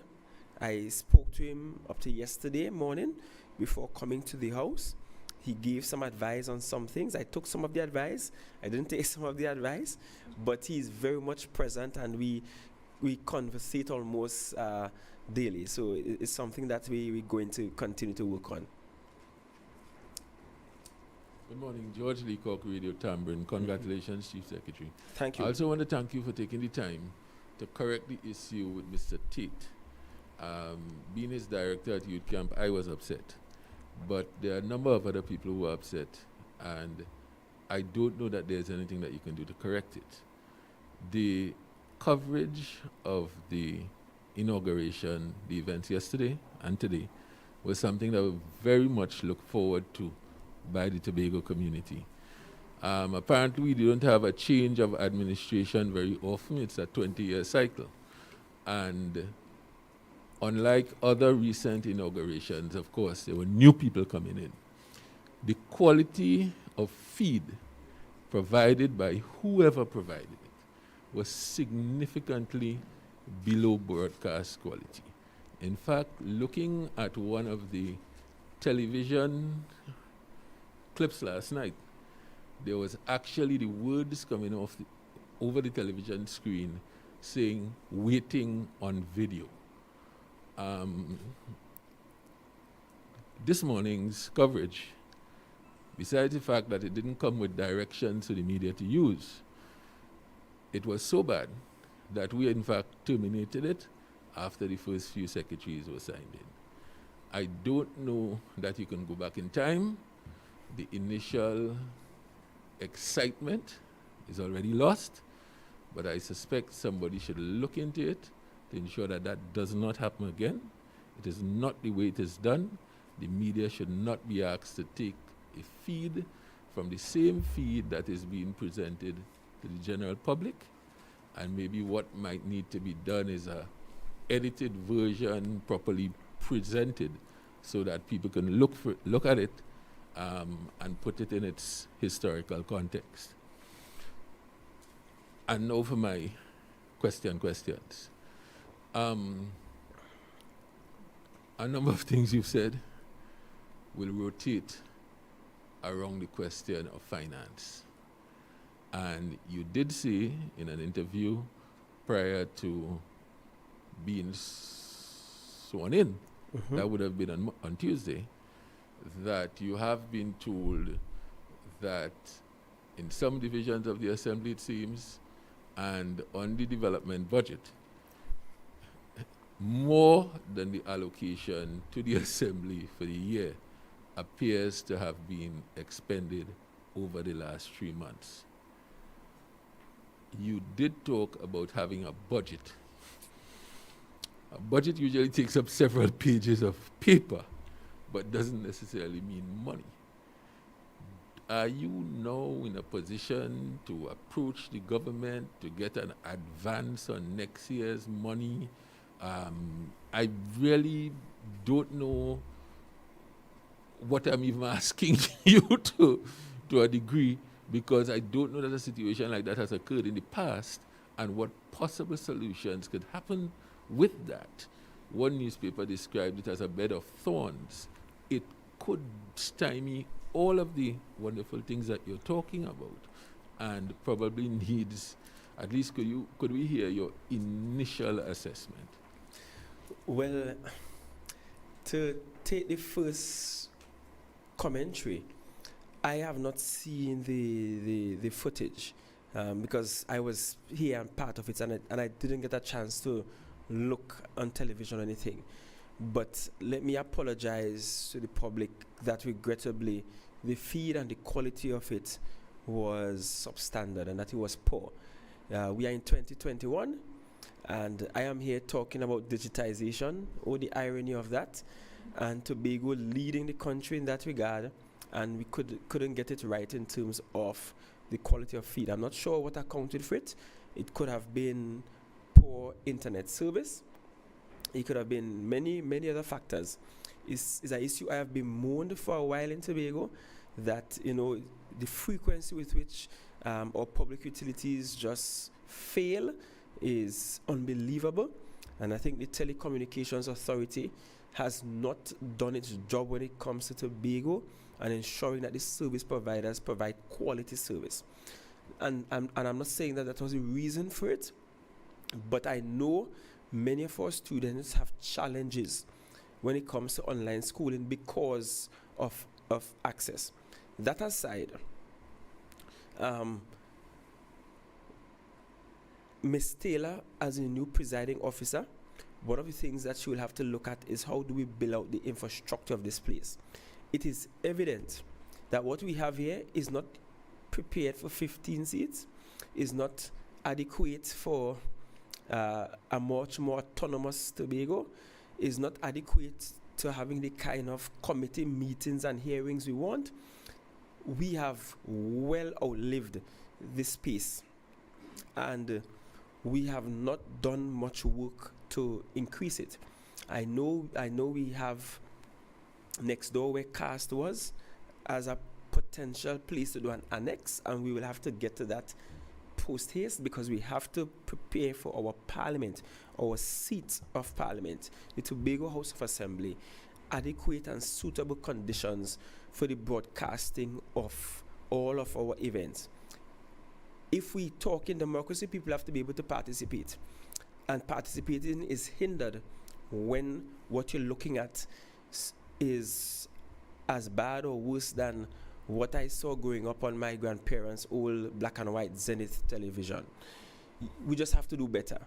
I spoke to him up to yesterday morning before coming to the house. He gave some advice on some things. I took some of the advice. I didn't take some of the advice, but he's very much present, and we conversate almost daily. So it's something that we're going to continue to work on. Good morning, George Leacock, Radio Tambourine. Congratulations, Chief Secretary. Thank you. I also want to thank you for taking the time to correct the issue with Mr. Tate. Being his director at Youth Camp, I was upset. But there are a number of other people who are upset, and I don't know that there's anything that you can do to correct it. The coverage of the inauguration, the events yesterday and today, was something that we very much look forward to by the Tobago community. Apparently, we don't have a change of administration very often. It's a 20-year cycle. And unlike other recent inaugurations, of course, there were new people coming in. The quality of feed provided by whoever provided it was significantly below broadcast quality. In fact, looking at one of the television clips last night, there was actually the words coming off over the television screen saying, "waiting on video." This morning's coverage, besides the fact that it didn't come with directions to the media to use, it was so bad that we in fact terminated it after the first few secretaries were signed in. I don't know that you can go back in time. The initial excitement is already lost, but I suspect somebody should look into it to ensure that that does not happen again. It is not the way it is done. The media should not be asked to take a feed from the same feed that is being presented to the general public, and maybe what might need to be done is a edited version properly presented so that people can look at it and put it in its historical context. And now for my questions. A number of things you've said will rotate around the question of finance. And you did say in an interview prior to being sworn in, Mhm. that would have been on Tuesday, that you have been told that in some divisions of the assembly, it seems, and on the development budget, more than the allocation to the assembly for the year appears to have been expended over the last 3 months. You did talk about having a budget. A budget usually takes up several pages of paper, but doesn't necessarily mean money. Are you now in a position to approach the government to get an advance on next year's money? I really don't know what I'm even asking you to a degree, because I don't know that a situation like that has occurred in the past and what possible solutions could happen with that. One newspaper described it as a bed of thorns. It could stymie all of the wonderful things that you're talking about, and probably needs, at least could we hear your initial assessment? Well, to take the first commentary, I have not seen the footage because I was here and part of it, and I didn't get a chance to look on television or anything. But let me apologize to the public that regrettably the feed and the quality of it was substandard and that it was poor. We are in 2021, and I am here talking about digitization, or the irony of that, and Tobago leading the country in that regard, and we couldn't get it right in terms of the quality of feed. I'm not sure what accounted for it. It could have been poor internet service. It could have been many other factors. It's an issue I have been mourned for a while in Tobago, that the frequency with which our public utilities just fail is unbelievable, and I think the Telecommunications Authority has not done its job when it comes to Tobago and ensuring that the service providers provide quality service. And I'm not saying that was the reason for it, but I know many of our students have challenges when it comes to online schooling because of access. That aside, Ms. Taylor, as a new presiding officer, one of the things that she will have to look at is how do we build out the infrastructure of this place. It is evident that what we have here is not prepared for 15 seats, is not adequate for a much more autonomous Tobago, is not adequate to having the kind of committee meetings and hearings we want. We have well outlived this space, and we have not done much work to increase it. I know we have next door where CAST was as a potential place to do an annex, and we will have to get to that post haste because we have to prepare for our parliament, our seats of parliament, the Tobago House of Assembly, adequate and suitable conditions for the broadcasting of all of our events. If we talk in democracy, people have to be able to participate, and participating is hindered when what you're looking at is as bad or worse than what I saw growing up on my grandparents' old black and white Zenith television. We just have to do better.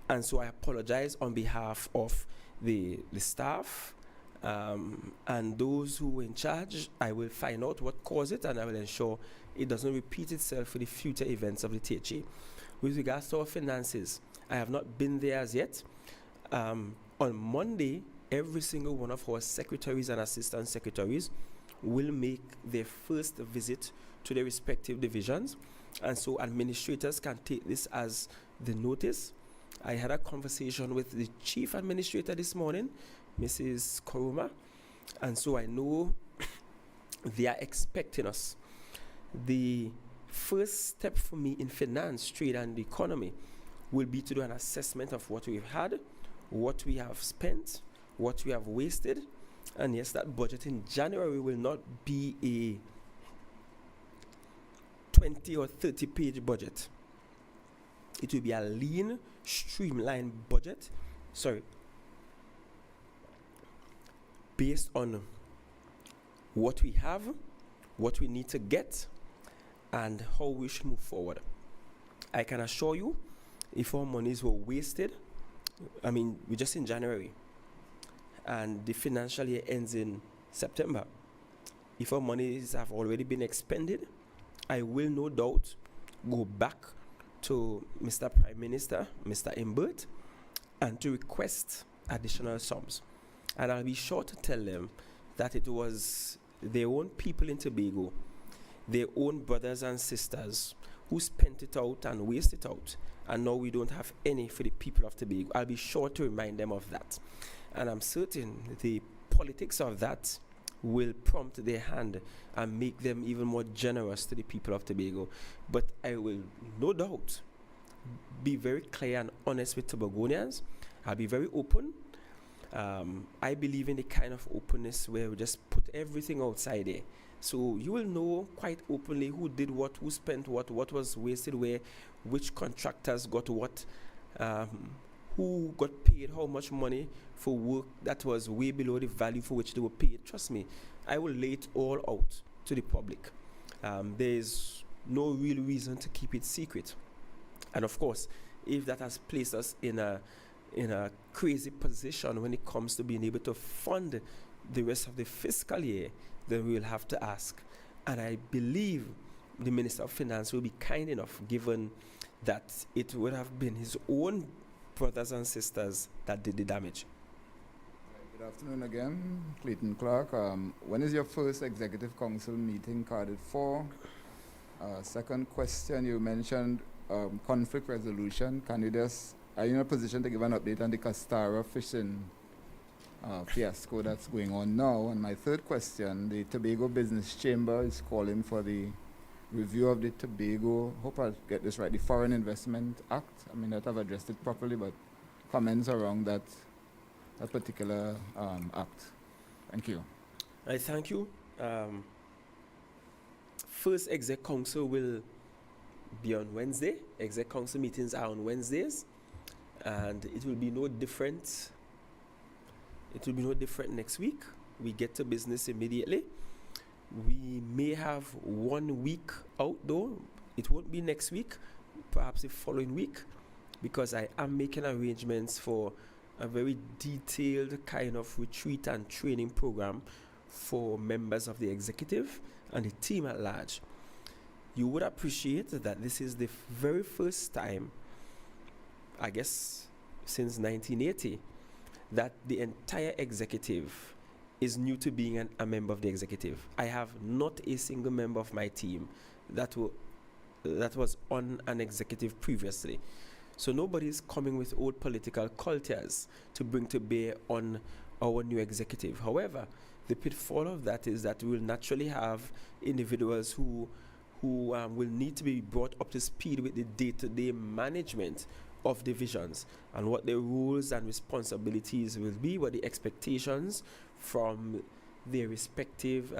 And so I apologize on behalf of the staff and those who were in charge. I will find out what caused it, and I will ensure it doesn't repeat itself for the future events of the Tertiary. With regards to our finances, I have not been there as yet. On Monday, every single one of our secretaries and assistant secretaries will make their first visit to their respective divisions, and so administrators can take this as the notice. I had a conversation with the chief administrator this morning, Mrs. Koruma, and so I know they are expecting us. The first step for me in finance, trade, and the economy will be to do an assessment of what we've had, what we have spent, what we have wasted. And yes, that budget in January will not be a 20 or 30-page budget. It will be a lean, streamlined budget. Based on what we have, what we need to get, and how we should move forward. I can assure you, if our monies were wasted, I mean, we're just in January, and the financial year ends in September. If our monies have already been expended, I will no doubt go back to Mr. Prime Minister, Mr. Imbert, and to request additional sums. And I'll be sure to tell them that it was their own people in Tobago, their own brothers and sisters, who spent it out and wasted it out, and now we don't have any for the people of Tobago. I'll be sure to remind them of that. And I'm certain the politics of that will prompt their hand and make them even more generous to the people of Tobago. But I will no doubt be very clear and honest with Tobagonians. I'll be very open. I believe in the kind of openness where we just put everything outside there. So you will know quite openly who did what, who spent what was wasted where, which contractors got what, who got paid how much money for work that was way below the value for which they were paid. Trust me, I will lay it all out to the public. There's no real reason to keep it secret. And of course, if that has placed us in a crazy position when it comes to being able to fund the rest of the fiscal year, then we will have to ask. And I believe the Minister of Finance will be kind enough, given that it would have been his own brothers and sisters that did the damage. Good afternoon again, Clayton Clark. When is your first Executive Council meeting carded for? Second question, you mentioned conflict resolution. Are you in a position to give an update on the Castara fishing fiasco that's going on now? And my third question, the Tobago Business Chamber is calling for the review of the Tobago, hope I get this right, the Foreign Investment Act. I mean, not have addressed it properly, but comments around that particular act. Thank you. I thank you. First Exec Council will be on Wednesday. Exec Council meetings are on Wednesdays, and it will be no different. It will be no different next week. We get to business immediately. We may have 1 week out though. It won't be next week, perhaps the following week, because I am making arrangements for a very detailed kind of retreat and training program for members of the executive and the team at large. You would appreciate that this is the very first time, I guess, since 1980, that the entire executive is new to being a member of the executive. I have not a single member of my team that was on an executive previously. So nobody's coming with old political cultures to bring to bear on our new executive. However, the pitfall of that is that we will naturally have individuals who will need to be brought up to speed with the day-to-day management of divisions and what the roles and responsibilities will be, what the expectations from their respective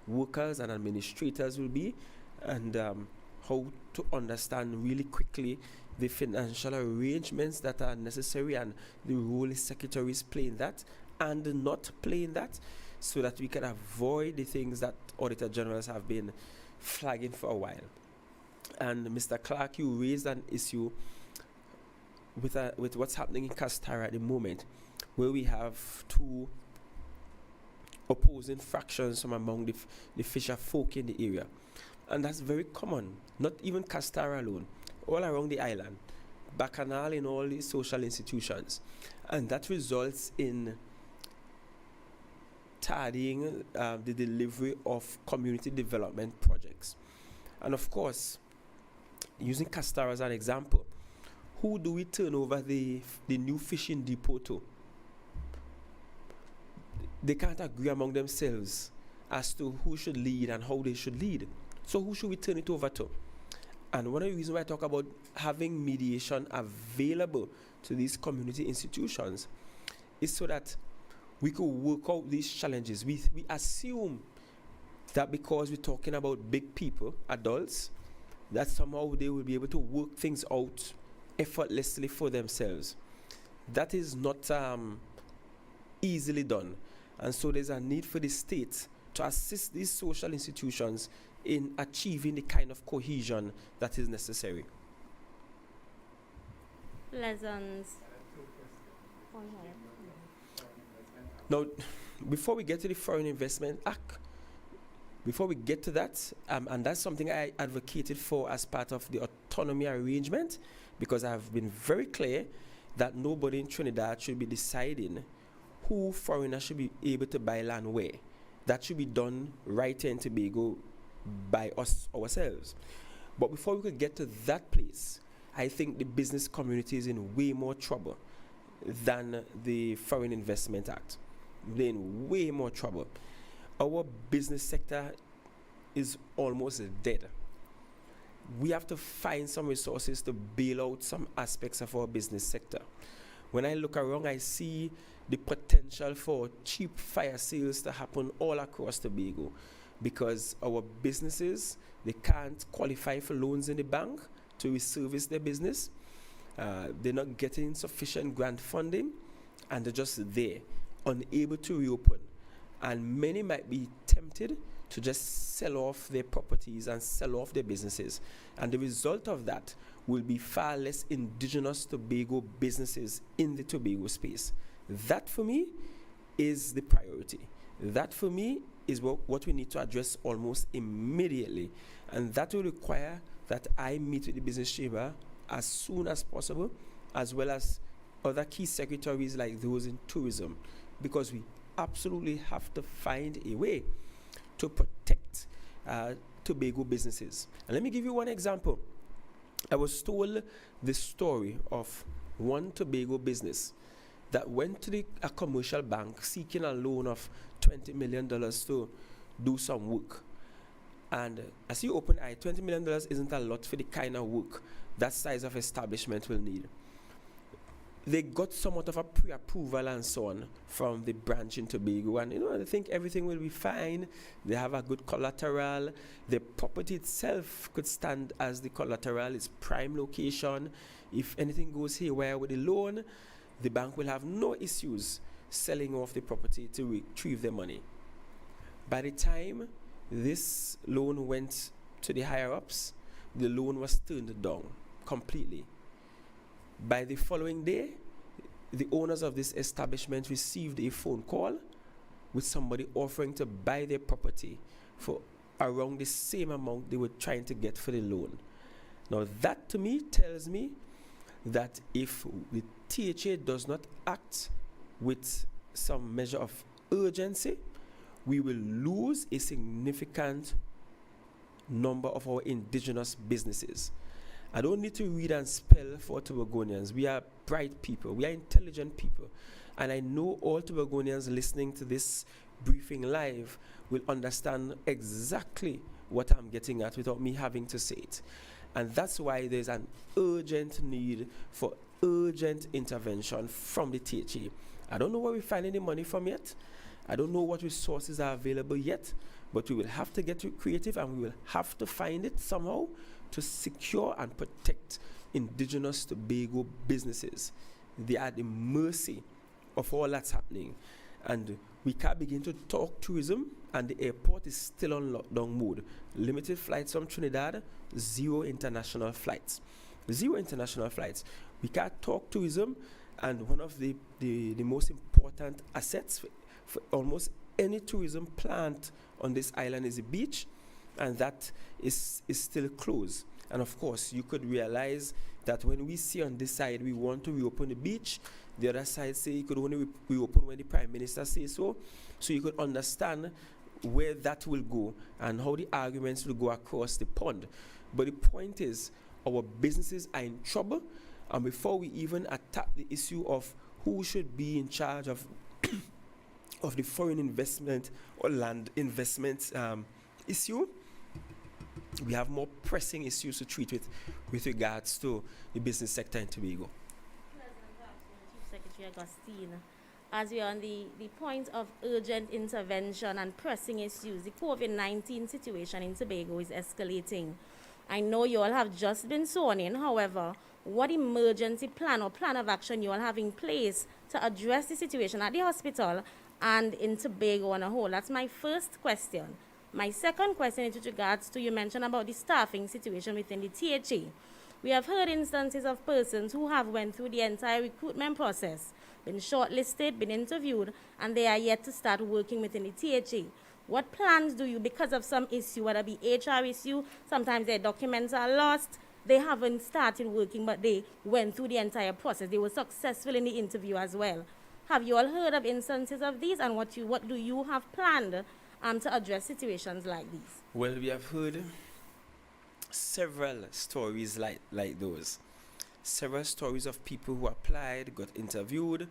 workers and administrators will be, and how to understand really quickly the financial arrangements that are necessary and the role the secretaries play in that and not play in that, so that we can avoid the things that Auditor Generals have been flagging for a while. And Mr. Clark, you raised an issue with what's happening in Castara at the moment, where we have two opposing fractions from among the fisher folk in the area. And that's very common, not even Castara alone, all around the island, Bacchanal in all the social institutions. And that results in tardying the delivery of community development projects. And of course, using Castara as an example, who do we turn over the new fishing depot to? They can't agree among themselves as to who should lead and how they should lead. So who should we turn it over to? And one of the reasons why I talk about having mediation available to these community institutions is so that we could work out these challenges. We assume that because we're talking about big people, adults, that somehow they will be able to work things out effortlessly for themselves. That is not easily done. And so there's a need for the state to assist these social institutions in achieving the kind of cohesion that is necessary. Lessons. Now, before we get to the Foreign Investment Act, before we get to that, and that's something I advocated for as part of the autonomy arrangement, because I've been very clear that nobody in Trinidad should be deciding who foreigners should be able to buy land where. That should be done right here in Tobago by us ourselves. But before we could get to that place, I think the business community is in way more trouble than the Foreign Investment Act. They're in way more trouble. Our business sector is almost dead. We have to find some resources to bail out some aspects of our business sector. When I look around, I see the potential for cheap fire sales to happen all across Tobago, because our businesses, they can't qualify for loans in the bank to reservice their business. They're not getting sufficient grant funding, and they're just there, unable to reopen. And many might be tempted to just sell off their properties and sell off their businesses. And the result of that will be far less indigenous Tobago businesses in the Tobago space. That for me is the priority. That for me is what we need to address almost immediately. And that will require that I meet with the business chamber as soon as possible, as well as other key secretaries like those in tourism, because we absolutely have to find a way to protect Tobago businesses. And let me give you one example. I was told the story of one Tobago business that went to a commercial bank seeking a loan of $20 million to do some work. And as you open eye, $20 million isn't a lot for the kind of work that size of establishment will need. They got somewhat of a pre-approval and so on from the branch in Tobago, and they think everything will be fine. They have a good collateral. The property itself could stand as the collateral. It's prime location. If anything goes haywire with the loan, the bank will have no issues selling off the property to retrieve their money. By the time this loan went to the higher-ups, the loan was turned down completely. By the following day, the owners of this establishment received a phone call with somebody offering to buy their property for around the same amount they were trying to get for the loan. Now that to me tells me that if the THA does not act with some measure of urgency, we will lose a significant number of our indigenous businesses. I don't need to read and spell for Tobagonians. We are bright people. We are intelligent people. And I know all Tobagonians listening to this briefing live will understand exactly what I'm getting at without me having to say it. And that's why there's an urgent need for urgent intervention from the THA. I don't know where we're finding the money from yet. I don't know what resources are available yet, but we will have to get creative, and we will have to find it somehow to secure and protect indigenous Tobago businesses. They are at the mercy of all that's happening. And we can't begin to talk tourism, and the airport is still on lockdown mode. Limited flights from Trinidad, zero international flights. Zero international flights. We can't talk tourism, and one of the most important assets for almost any tourism plant on this island is the beach, and that is still closed. And of course, you could realize that when we see on this side we want to reopen the beach, the other side say you could only reopen when the Prime Minister says so. So you could understand where that will go and how the arguments will go across the pond. But the point is, our businesses are in trouble, and before we even attack the issue of who should be in charge of of the foreign investment or land investment issue, we have more pressing issues to treat with regards to the business sector in Tobago. Chief Secretary Agustin, as we are on the point of urgent intervention and pressing issues, the COVID-19 situation in Tobago is escalating. I know you all have just been sworn in. However, what emergency plan or plan of action you all have in place to address the situation at the hospital and in Tobago on a whole? That's my first question. My second question is with regards to, you mentioned about the staffing situation within the THA. We have heard instances of persons who have went through the entire recruitment process, been shortlisted, been interviewed, and they are yet to start working within the THA. What plans do you, because of some issue, whether it be HR issue, sometimes their documents are lost, they haven't started working, but they went through the entire process. They were successful in the interview as well. Have you all heard of instances of these, and what do you have planned to address situations like these? Well, we have heard several stories like those. Several stories of people who applied, got interviewed,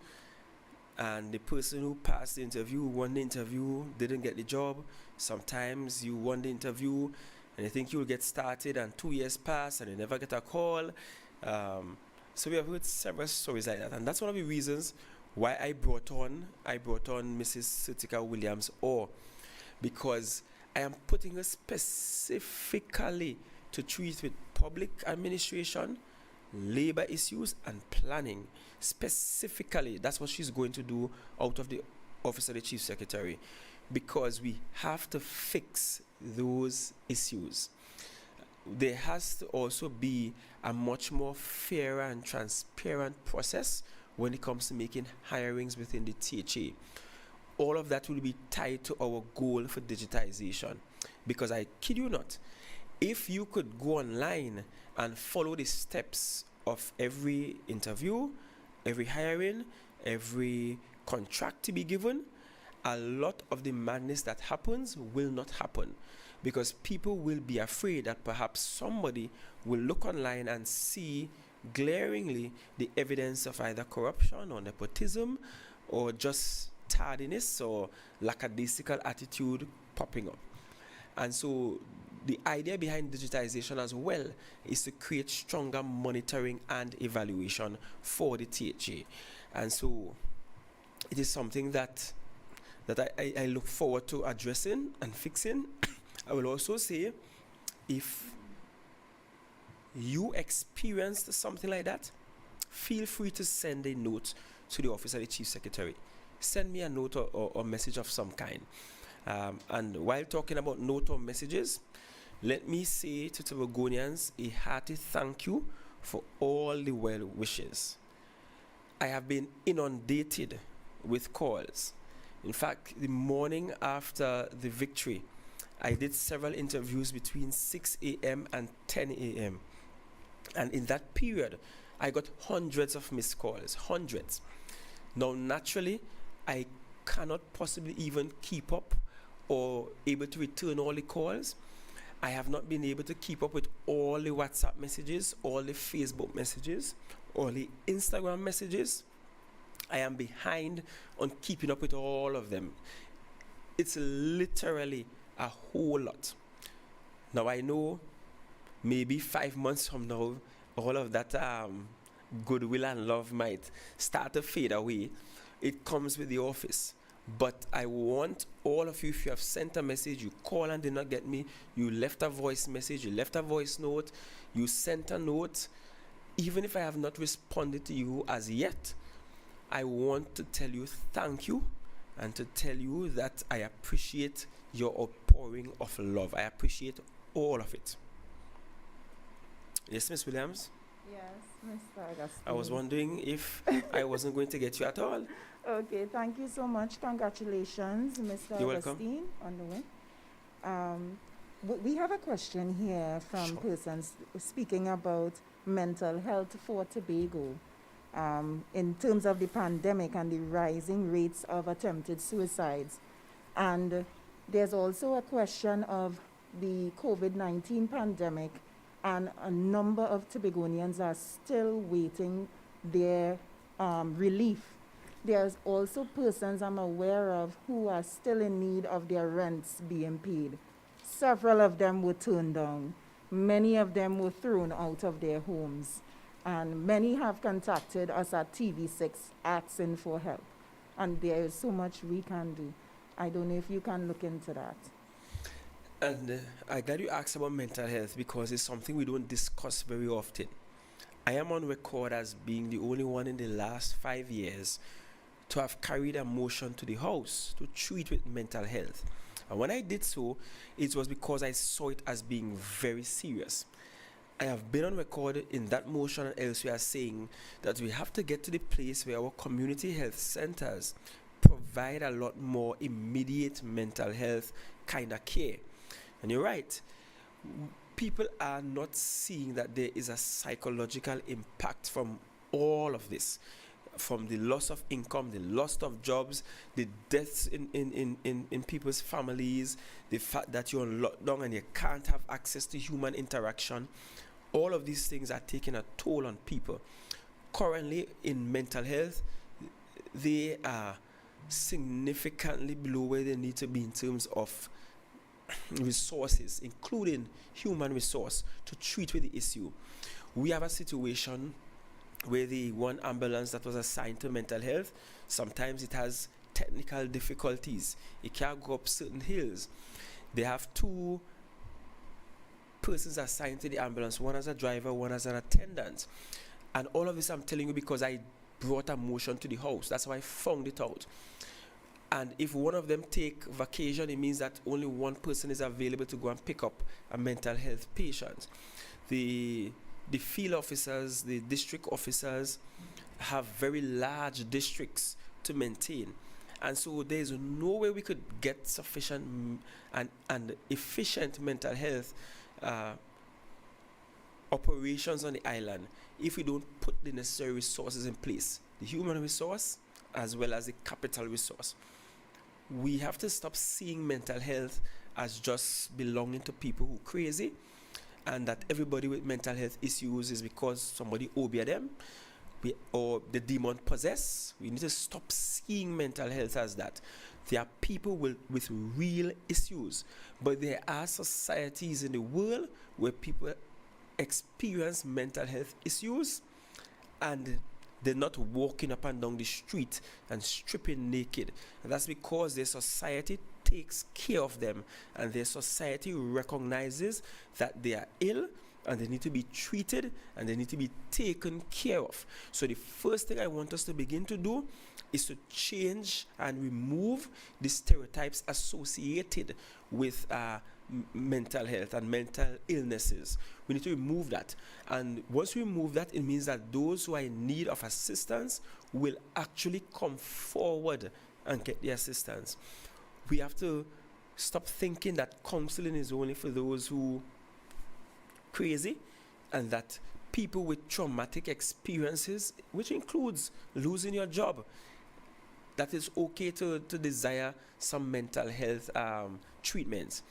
and the person who passed the interview, won the interview, didn't get the job. Sometimes you won the interview and you think you'll get started, and 2 years pass and you never get a call. So we have heard several stories like that, and that's one of the reasons why I brought on Mrs. Sutika Williams, because I am putting her specifically to treat with public administration, labor issues, and planning. Specifically, that's what she's going to do out of the Office of the Chief Secretary, because we have to fix those issues. There has to also be a much more fairer and transparent process when it comes to making hirings within the THA. All of that will be tied to our goal for digitization, because I kid you not, if you could go online and follow the steps of every interview, every hiring, every contract to be given, a lot of the madness that happens will not happen, because people will be afraid that perhaps somebody will look online and see glaringly the evidence of either corruption or nepotism or just tardiness or lackadaisical attitude popping up. And so the idea behind digitization as well is to create stronger monitoring and evaluation for the THA. And so it is something that I look forward to addressing and fixing. I will also say, if you experienced something like that, feel free to send a note to the Office of the Chief Secretary. Send me a note or message of some kind. And while talking about note or messages, let me say to Tobagonians a hearty thank you for all the well wishes. I have been inundated with calls. In fact, the morning after the victory, I did several interviews between 6 a.m. and 10 a.m. And in that period, I got hundreds of missed calls, hundreds. Now, naturally, I cannot possibly even keep up or able to return all the calls. I have not been able to keep up with all the WhatsApp messages, all the Facebook messages, all the Instagram messages. I am behind on keeping up with all of them. It's literally a whole lot. Now I know maybe 5 months from now, all of that goodwill and love might start to fade away. It comes with the office. But I want all of you, if you have sent a message, you call and did not get me, you left a voice message, you left a voice note, you sent a note, even if I have not responded to you as yet, I want to tell you thank you and to tell you that I appreciate your outpouring of love. I appreciate all of it. Yes, Miss Williams? Yes, Mr. Augustine. I was wondering if I wasn't going to get you at all. Okay, thank you so much. Congratulations, Mr. You're Augustine, on the way. We have a question here from persons speaking about mental health for Tobago in terms of the pandemic and the rising rates of attempted suicides. And there's also a question of the COVID-19 pandemic, and a number of Tobagonians are still waiting their relief. There's also persons I'm aware of who are still in need of their rents being paid. Several of them were turned down. Many of them were thrown out of their homes. And many have contacted us at TV6 asking for help. And there is so much we can do. I don't know if you can look into that. And I'm glad you asked about mental health because it's something we don't discuss very often. I am on record as being the only one in the last 5 years to have carried a motion to the House to treat with mental health. And when I did so, it was because I saw it as being very serious. I have been on record in that motion and elsewhere saying that we have to get to the place where our community health centers provide a lot more immediate mental health kind of care. And you're right, people are not seeing that there is a psychological impact from all of this, from the loss of income, the loss of jobs, the deaths in people's families, the fact that you're on lockdown and you can't have access to human interaction. All of these things are taking a toll on people. Currently, in mental health, they are significantly below where they need to be in terms of resources, including human resource, to treat with the issue. We have a situation where the one ambulance that was assigned to mental health, sometimes it has technical difficulties. It can't go up certain hills. They have 2 persons assigned to the ambulance, one as a driver, one as an attendant. And all of this I'm telling you because I brought a motion to the House. That's how I found it out. And if one of them take vacation, it means that only one person is available to go and pick up a mental health patient. The field officers, the district officers have very large districts to maintain. And so there's no way we could get sufficient and efficient mental health operations on the island if we don't put the necessary resources in place, the human resource as well as the capital resource. We have to stop seeing mental health as just belonging to people who are crazy, and that everybody with mental health issues is because somebody obey them or the demon possess. We need to stop seeing mental health as that. There are people with real issues, but there are societies in the world where people experience mental health issues and they're not walking up and down the street and stripping naked. And that's because their society takes care of them and their society recognizes that they are ill and they need to be treated and they need to be taken care of. So the first thing I want us to begin to do is to change and remove the stereotypes associated with mental health and mental illnesses. We need to remove that. And once we remove that, it means that those who are in need of assistance will actually come forward and get the assistance. We have to stop thinking that counseling is only for those who crazy, and that people with traumatic experiences, which includes losing your job, that it's okay to desire some mental health treatments.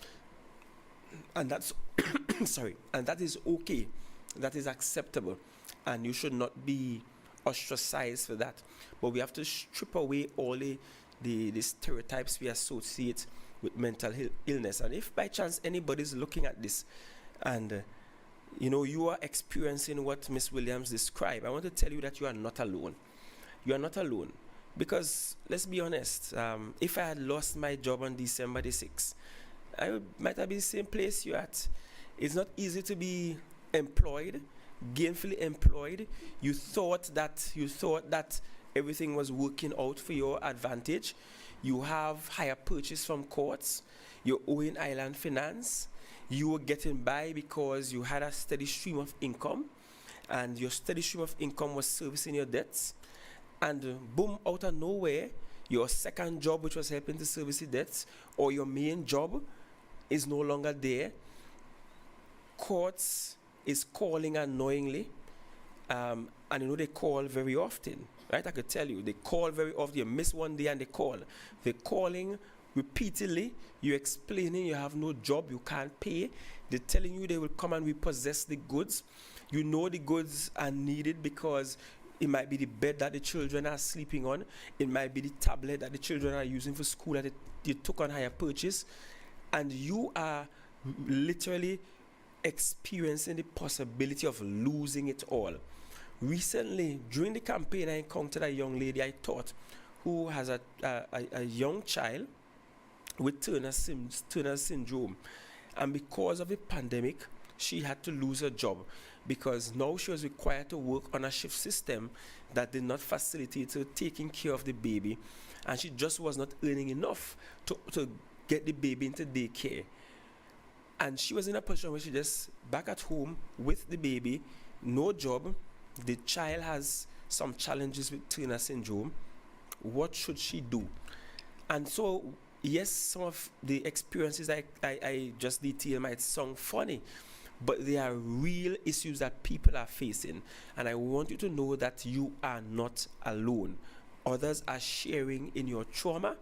And that's sorry, and that is okay, that is acceptable, and you should not be ostracized for that. But we have to strip away all the stereotypes we associate with mental illness. And if by chance anybody's looking at this and you are experiencing what Miss Williams described, I want to tell you that you are not alone. You are not alone. Because let's be honest, if I had lost my job on December the 6th, I might have been the same place you're at. It's not easy to be employed, gainfully employed. You thought that everything was working out for your advantage. You have higher purchase from courts. You're owing island finance. You were getting by because you had a steady stream of income, and your steady stream of income was servicing your debts. And boom, out of nowhere, your second job, which was helping to service the debts, or your main job, is no longer there. Courts is calling annoyingly, and they call very often, right? I could tell you, they call very often. You miss one day and they call. They're calling repeatedly. You're explaining you have no job, you can't pay. They're telling you they will come and repossess the goods. You know the goods are needed because it might be the bed that the children are sleeping on. It might be the tablet that the children are using for school that you took on higher purchase. And you are literally experiencing the possibility of losing it all. Recently, during the campaign, I encountered a young lady, I thought, who has a young child with Turner syndrome. And because of the pandemic, she had to lose her job because now she was required to work on a shift system that did not facilitate her taking care of the baby, and she just was not earning enough to get the baby into daycare. And she was in a position where she just back at home with the baby, no job. The child has some challenges with Turner syndrome. What should she do? And so, yes, some of the experiences I just detailed might sound funny, but they are real issues that people are facing. And I want you to know that you are not alone. Others are sharing in your trauma,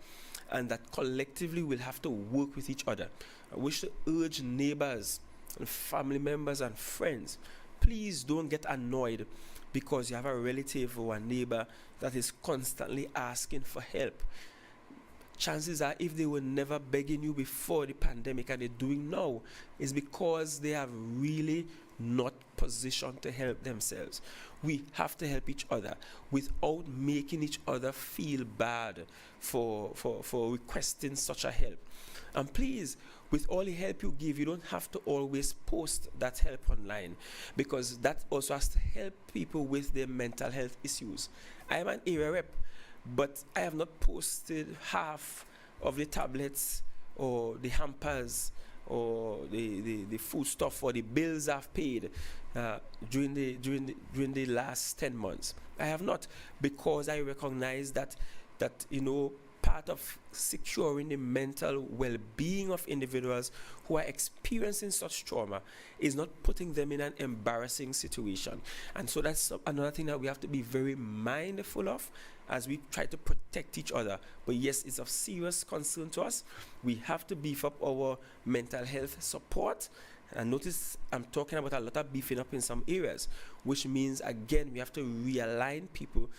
and that collectively we'll have to work with each other. I wish to urge neighbors and family members and friends, please don't get annoyed because you have a relative or a neighbor that is constantly asking for help. Chances are, if they were never begging you before the pandemic and they're doing now, is because they have really not positioned to help themselves. We have to help each other without making each other feel bad for requesting such a help. And please, with all the help you give, you don't have to always post that help online, because that also has to help people with their mental health issues. I am an area rep, but I have not posted half of the tablets or the hampers or the food stuff or the bills I've paid during the last 10 months. I have not, because I recognize that part of securing the mental well-being of individuals who are experiencing such trauma is not putting them in an embarrassing situation. And so that's another thing that we have to be very mindful of as we try to protect each other. But yes, it's of serious concern to us. We have to beef up our mental health support. And notice I'm talking about a lot of beefing up in some areas, which means, again, we have to realign people,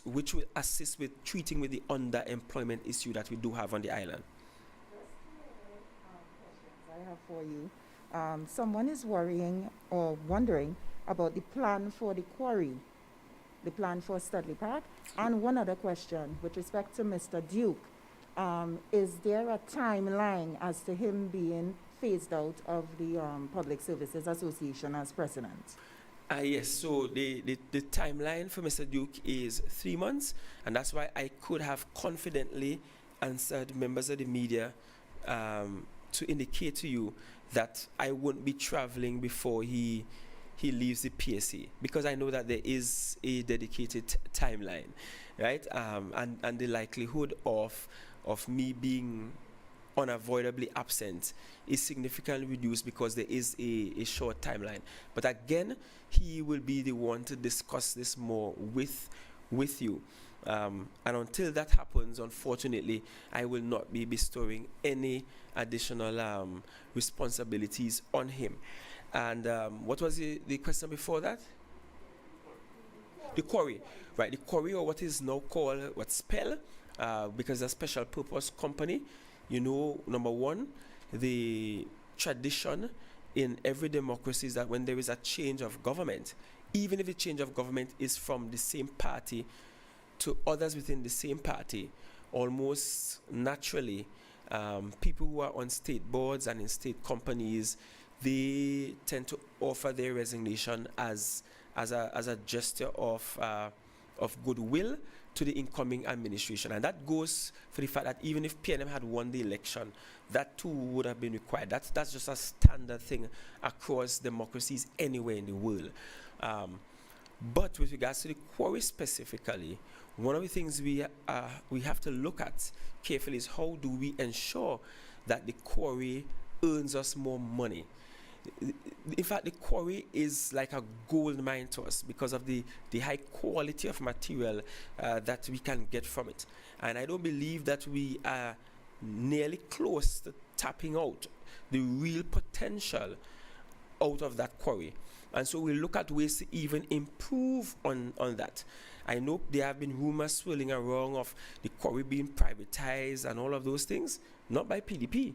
which will assist with treating with the underemployment issue that we do have on the island. Questions I have for you. Someone is worrying or wondering about the plan for the quarry, the plan for Studley Park. And one other question with respect to Mr. Duke. Is there a timeline as to him being phased out of the Public Services Association as president? Yes, so the timeline for Mr. Duke is 3 months, and that's why I could have confidently answered members of the media to indicate to you that I won't be traveling before he leaves the PSA, because I know that there is a dedicated timeline, right? And the likelihood of me being unavoidably absent is significantly reduced because there is a short timeline. But again, he will be the one to discuss this more with you. And until that happens, unfortunately, I will not be bestowing any additional responsibilities on him. And what was the question before that? The quarry, right? The quarry, or what is now called SPEL, because a special purpose company. Number one, the tradition in every democracy is that when there is a change of government, even if the change of government is from the same party to others within the same party, almost naturally, people who are on state boards and in state companies, they tend to offer their resignation as a gesture of goodwill to the incoming administration. And that goes for the fact that even if PNM had won the election, that too would have been required. That's just a standard thing across democracies anywhere in the world. But with regards to the quarry specifically, one of the things we have to look at carefully is how do we ensure that the quarry earns us more money. In fact, the quarry is like a gold mine to us because of the high quality of material that we can get from it. And I don't believe that we are nearly close to tapping out the real potential out of that quarry. And so we look at ways to even improve on that. I know there have been rumors swirling around of the quarry being privatized and all of those things, not by PDP.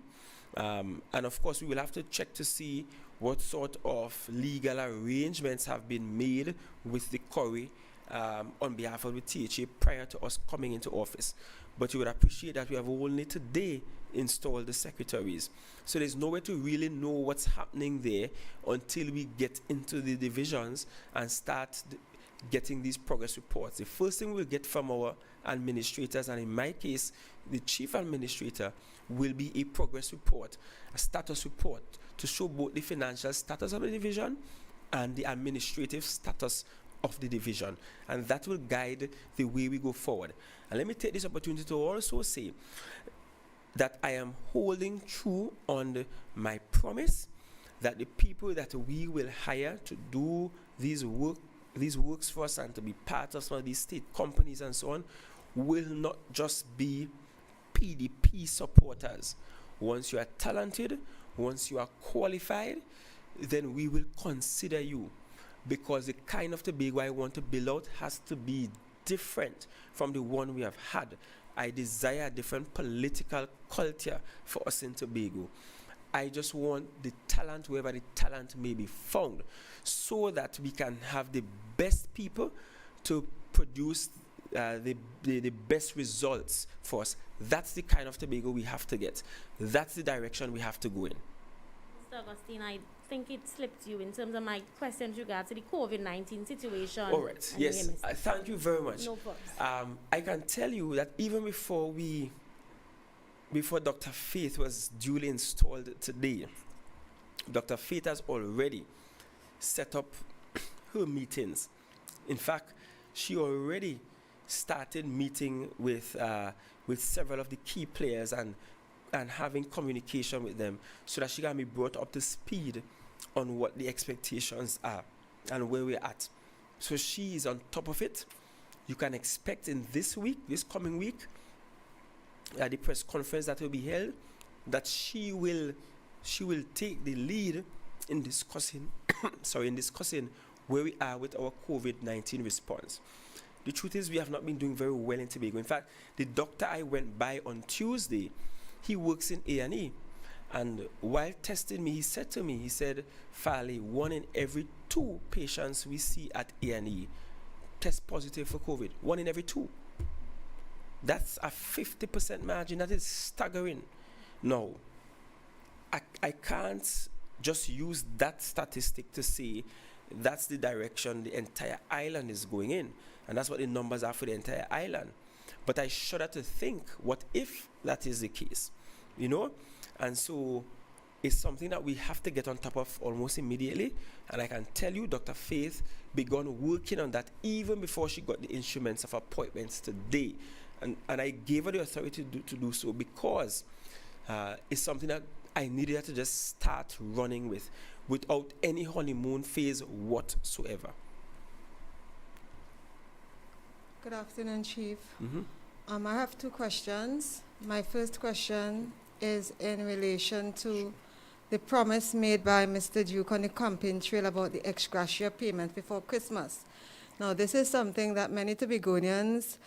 And of course, we will have to check to see what sort of legal arrangements have been made with the quarry on behalf of the THA prior to us coming into office. but you would appreciate that we have only today installed the secretaries. So there's no way to really know what's happening there until we get into the divisions and start getting these progress reports. The first thing we'll get from our administrators, and in my case, the chief administrator, will be a progress report, a status report, to show both the financial status of the division and the administrative status of the division. And that will guide the way we go forward. And let me take this opportunity to also say that I am holding true on my promise that the people that we will hire to do these works for us and to be part of some of these state companies and so on will not just be PDP supporters. Once you are talented, once you are qualified, then we will consider you, because the kind of Tobago I want to build out has to be different from the one we have had. I desire a different political culture for us in Tobago. I just want the talent wherever the talent may be found, so that we can have the best people to produce the best results for us. That's the kind of Tobago we have to get. That's the direction we have to go in. Mr. Augustine, I think it slipped you in terms of my question with regard to the COVID-19 situation. All right. Yes. Thank you very much. No problem. I can tell you that even before Dr. Faith was duly installed today, Dr. Faith has already set up her meetings. In fact, she already started meeting with several of the key players and having communication with them, so that she can be brought up to speed on what the expectations are and where we're at. So she is on top of it. You can expect in this coming week, at the press conference that will be held, that she will take the lead in discussing where we are with our COVID-19 response. The truth is, we have not been doing very well in Tobago. In fact, the doctor I went by on Tuesday, he works in A&E, and while testing me, he said to me, Farley, 1 in every 2 patients we see at A&E test positive for COVID. 1 in every 2. That's a 50% margin. That is staggering. No, I can't just use that statistic to say that's the direction the entire island is going in, and that's what the numbers are for the entire island. But I shudder to think, what if that is the case? And so it's something that we have to get on top of almost immediately. And I can tell you, Dr. Faith began working on that even before she got the instruments of appointments today. And I gave her the authority to do so, because it's something that I needed her to just start running with, without any honeymoon phase whatsoever. Good afternoon, Chief. Mm-hmm. I have 2 questions. My first question is in relation to the promise made by Mr. Duke on the campaign trail about the ex gratia payment before Christmas. Now, this is something that many Tobagonians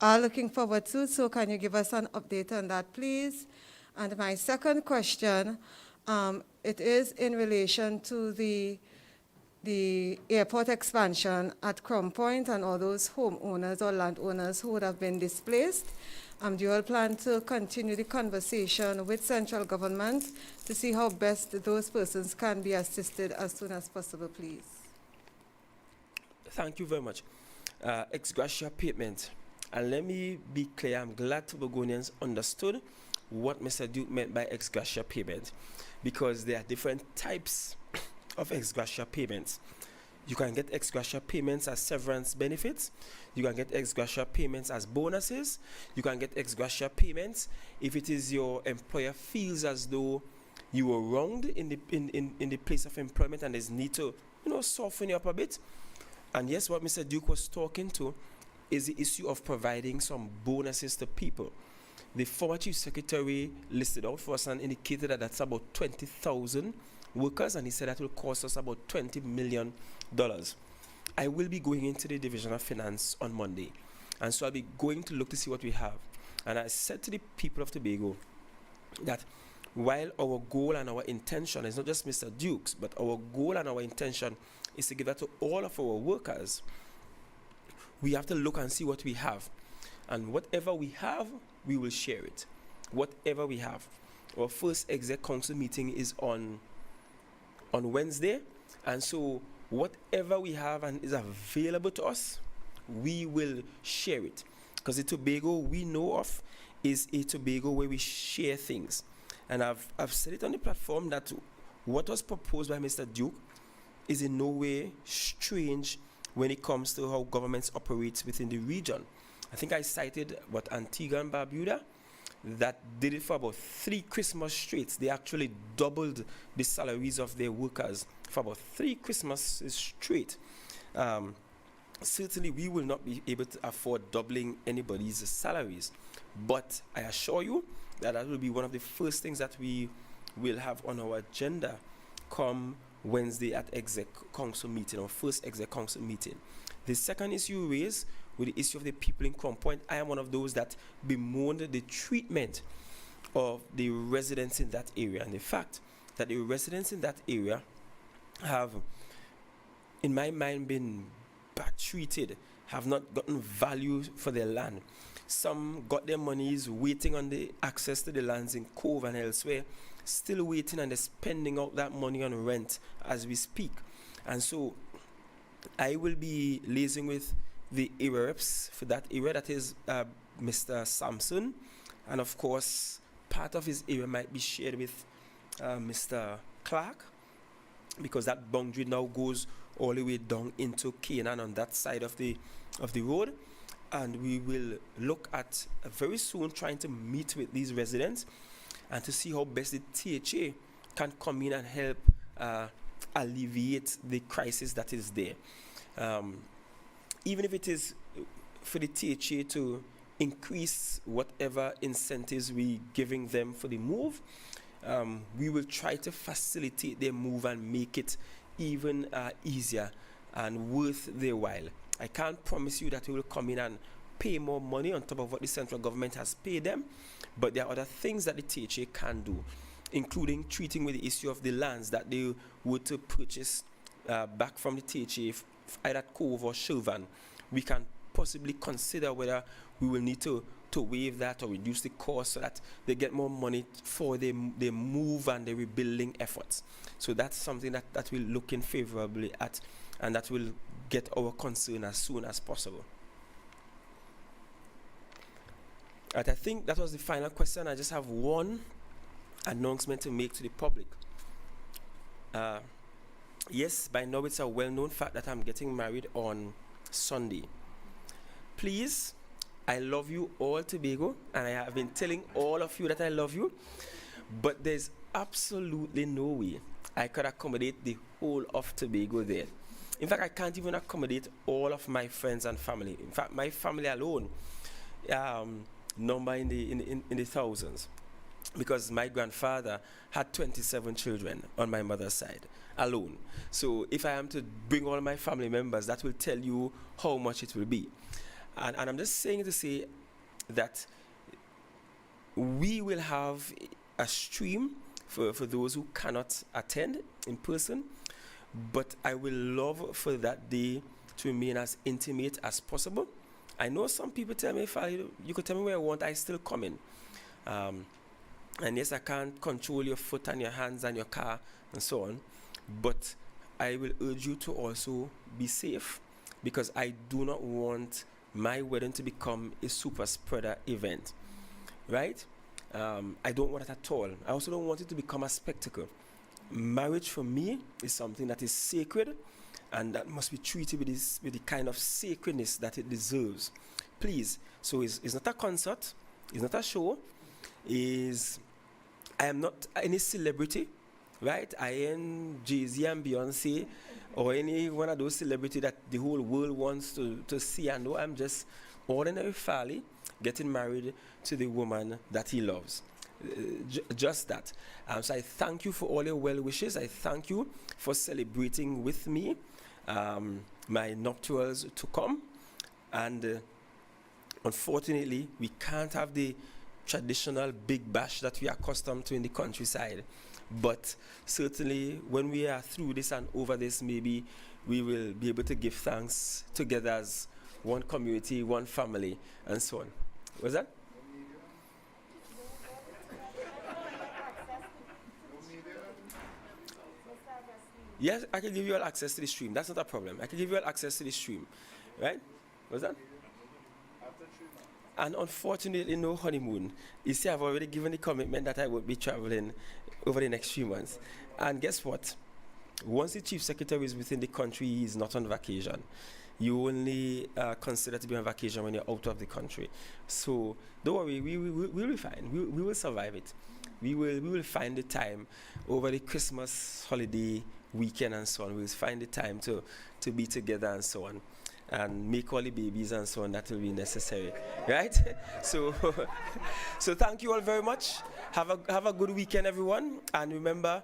are looking forward to, so can you give us an update on that, please? And my second question, it is in relation to the airport expansion at Crown Point and all those homeowners or landowners who would have been displaced. Do you all plan to continue the conversation with central government to see how best those persons can be assisted as soon as possible, please? Thank you very much. Ex gratia payment. And let me be clear, I'm glad Tobagonians understood what Mr. Duke meant by ex gratia payment, because there are different types of ex gratia payments. You can get ex gratia payments as severance benefits. You can get ex gratia payments as bonuses. You can get ex gratia payments if it is your employer feels as though you were wronged in the place of employment and there's need to soften you up a bit. And yes, what Mr. Duke was talking to is the issue of providing some bonuses to people. The former Chief Secretary listed out for us and indicated that that's about 20,000 workers, and he said that will cost us about $20 million. I will be going into the Division of Finance on Monday, and so I'll be going to look to see what we have. And I said to the people of Tobago that while our goal and our intention is not just Mr. Duke's, but our goal and our intention is to give that to all of our workers, we have to look and see what we have. And whatever we have, we will share it. Whatever we have. Our first exec council meeting is on Wednesday, and so whatever we have and is available to us, we will share it. Because the Tobago we know of is a Tobago where we share things. And I've said it on the platform that what was proposed by Mr. Duke is in no way strange when it comes to how governments operate within the region. I think I cited Antigua and Barbuda that did it for about 3 Christmas straight. They actually doubled the salaries of their workers for about 3 Christmases straight. Certainly, we will not be able to afford doubling anybody's salaries. But I assure you that will be one of the first things that we will have on our agenda come Wednesday at Exec Council meeting, our first Exec Council meeting. The second issue raised with the issue of the people in Crown Point, I am one of those that bemoaned the treatment of the residents in that area, and the fact that the residents in that area have, in my mind, been bad treated, have not gotten value for their land. Some got their monies waiting on the access to the lands in Cove and elsewhere, still waiting, and they're spending out that money on rent as we speak. And so I will be liaising with the area reps for that area, that is Mr. Sampson, and of course part of his area might be shared with Mr. Clark, because that boundary now goes all the way down into Canaan on that side of the road. And we will look at very soon trying to meet with these residents and to see how best the THA can come in and help alleviate the crisis that is there. Even if it is for the THA to increase whatever incentives we're giving them for the move, we will try to facilitate their move and make it even easier and worth their while. I can't promise you that we will come in and pay more money on top of what the central government has paid them, but there are other things that the THA can do, including treating with the issue of the lands that they were to purchase back from the THA, either Cove or Shervan. We can possibly consider whether we will need to waive that or reduce the cost so that they get more money for their move and their rebuilding efforts. So that's something that we're looking favorably at, and that will get our concern as soon as possible. Right, I think that was the final question. I just have one announcement to make to the public. Yes, by now it's a well-known fact that I'm getting married on Sunday. Please, I love you all, Tobago, and I have been telling all of you that I love you, but there's absolutely no way I could accommodate the whole of Tobago there. In fact, I can't even accommodate all of my friends and family. In fact, my family alone number in the thousands, because my grandfather had 27 children on my mother's side alone. So if I am to bring all my family members, that will tell you how much it will be. And I'm just saying to say that we will have a stream for those who cannot attend in person, but I will love for that day to remain as intimate as possible. I know some people tell me, if you could tell me where I want, I still come in. And yes, I can't control your foot and your hands and your car and so on, but I will urge you to also be safe, because I do not want my wedding to become a super spreader event, right? I don't want it at all. I also don't want it to become a spectacle. Marriage for me is something that is sacred, and that must be treated with the kind of sacredness that it deserves. Please. So it's not a concert, it's not a show. I am not any celebrity, right? I am Jay-Z and Beyonce, or any one of those celebrities that the whole world wants to see and know. I'm just ordinary Farley getting married to the woman that he loves. Just that. So I thank you for all your well wishes. I thank you for celebrating with me my nuptials to come. And unfortunately, we can't have the traditional big bash that we are accustomed to in the countryside. But certainly, when we are through this and over this, maybe we will be able to give thanks together as one community, one family, and so on. Was that? Yes, I can give you all access to the stream. That's not a problem. I can give you all access to the stream. Right? What's that? And unfortunately, no honeymoon. You see, I've already given the commitment that I will be traveling over the next few months. And guess what? Once the Chief Secretary is within the country, he is not on vacation. You only consider to be on vacation when you're out of the country. So don't worry, we'll be fine. We will survive it. We will find the time over the Christmas holiday weekend and so on. We'll find the time to be together and so on, and make all the babies and so on that will be necessary, right? So thank you all very much. Have a good weekend, everyone, and remember,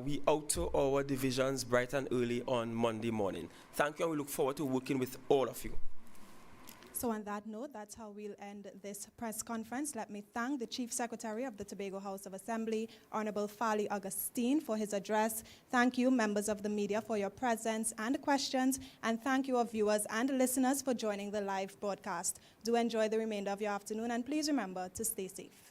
we out to our divisions bright and early on Monday morning. Thank you, and we look forward to working with all of you. So on that note, that's how we'll end this press conference. Let me thank the Chief Secretary of the Tobago House of Assembly, Honorable Farley Augustine, for his address. Thank you, members of the media, for your presence and questions. And thank you, our viewers and listeners, for joining the live broadcast. Do enjoy the remainder of your afternoon, and please remember to stay safe.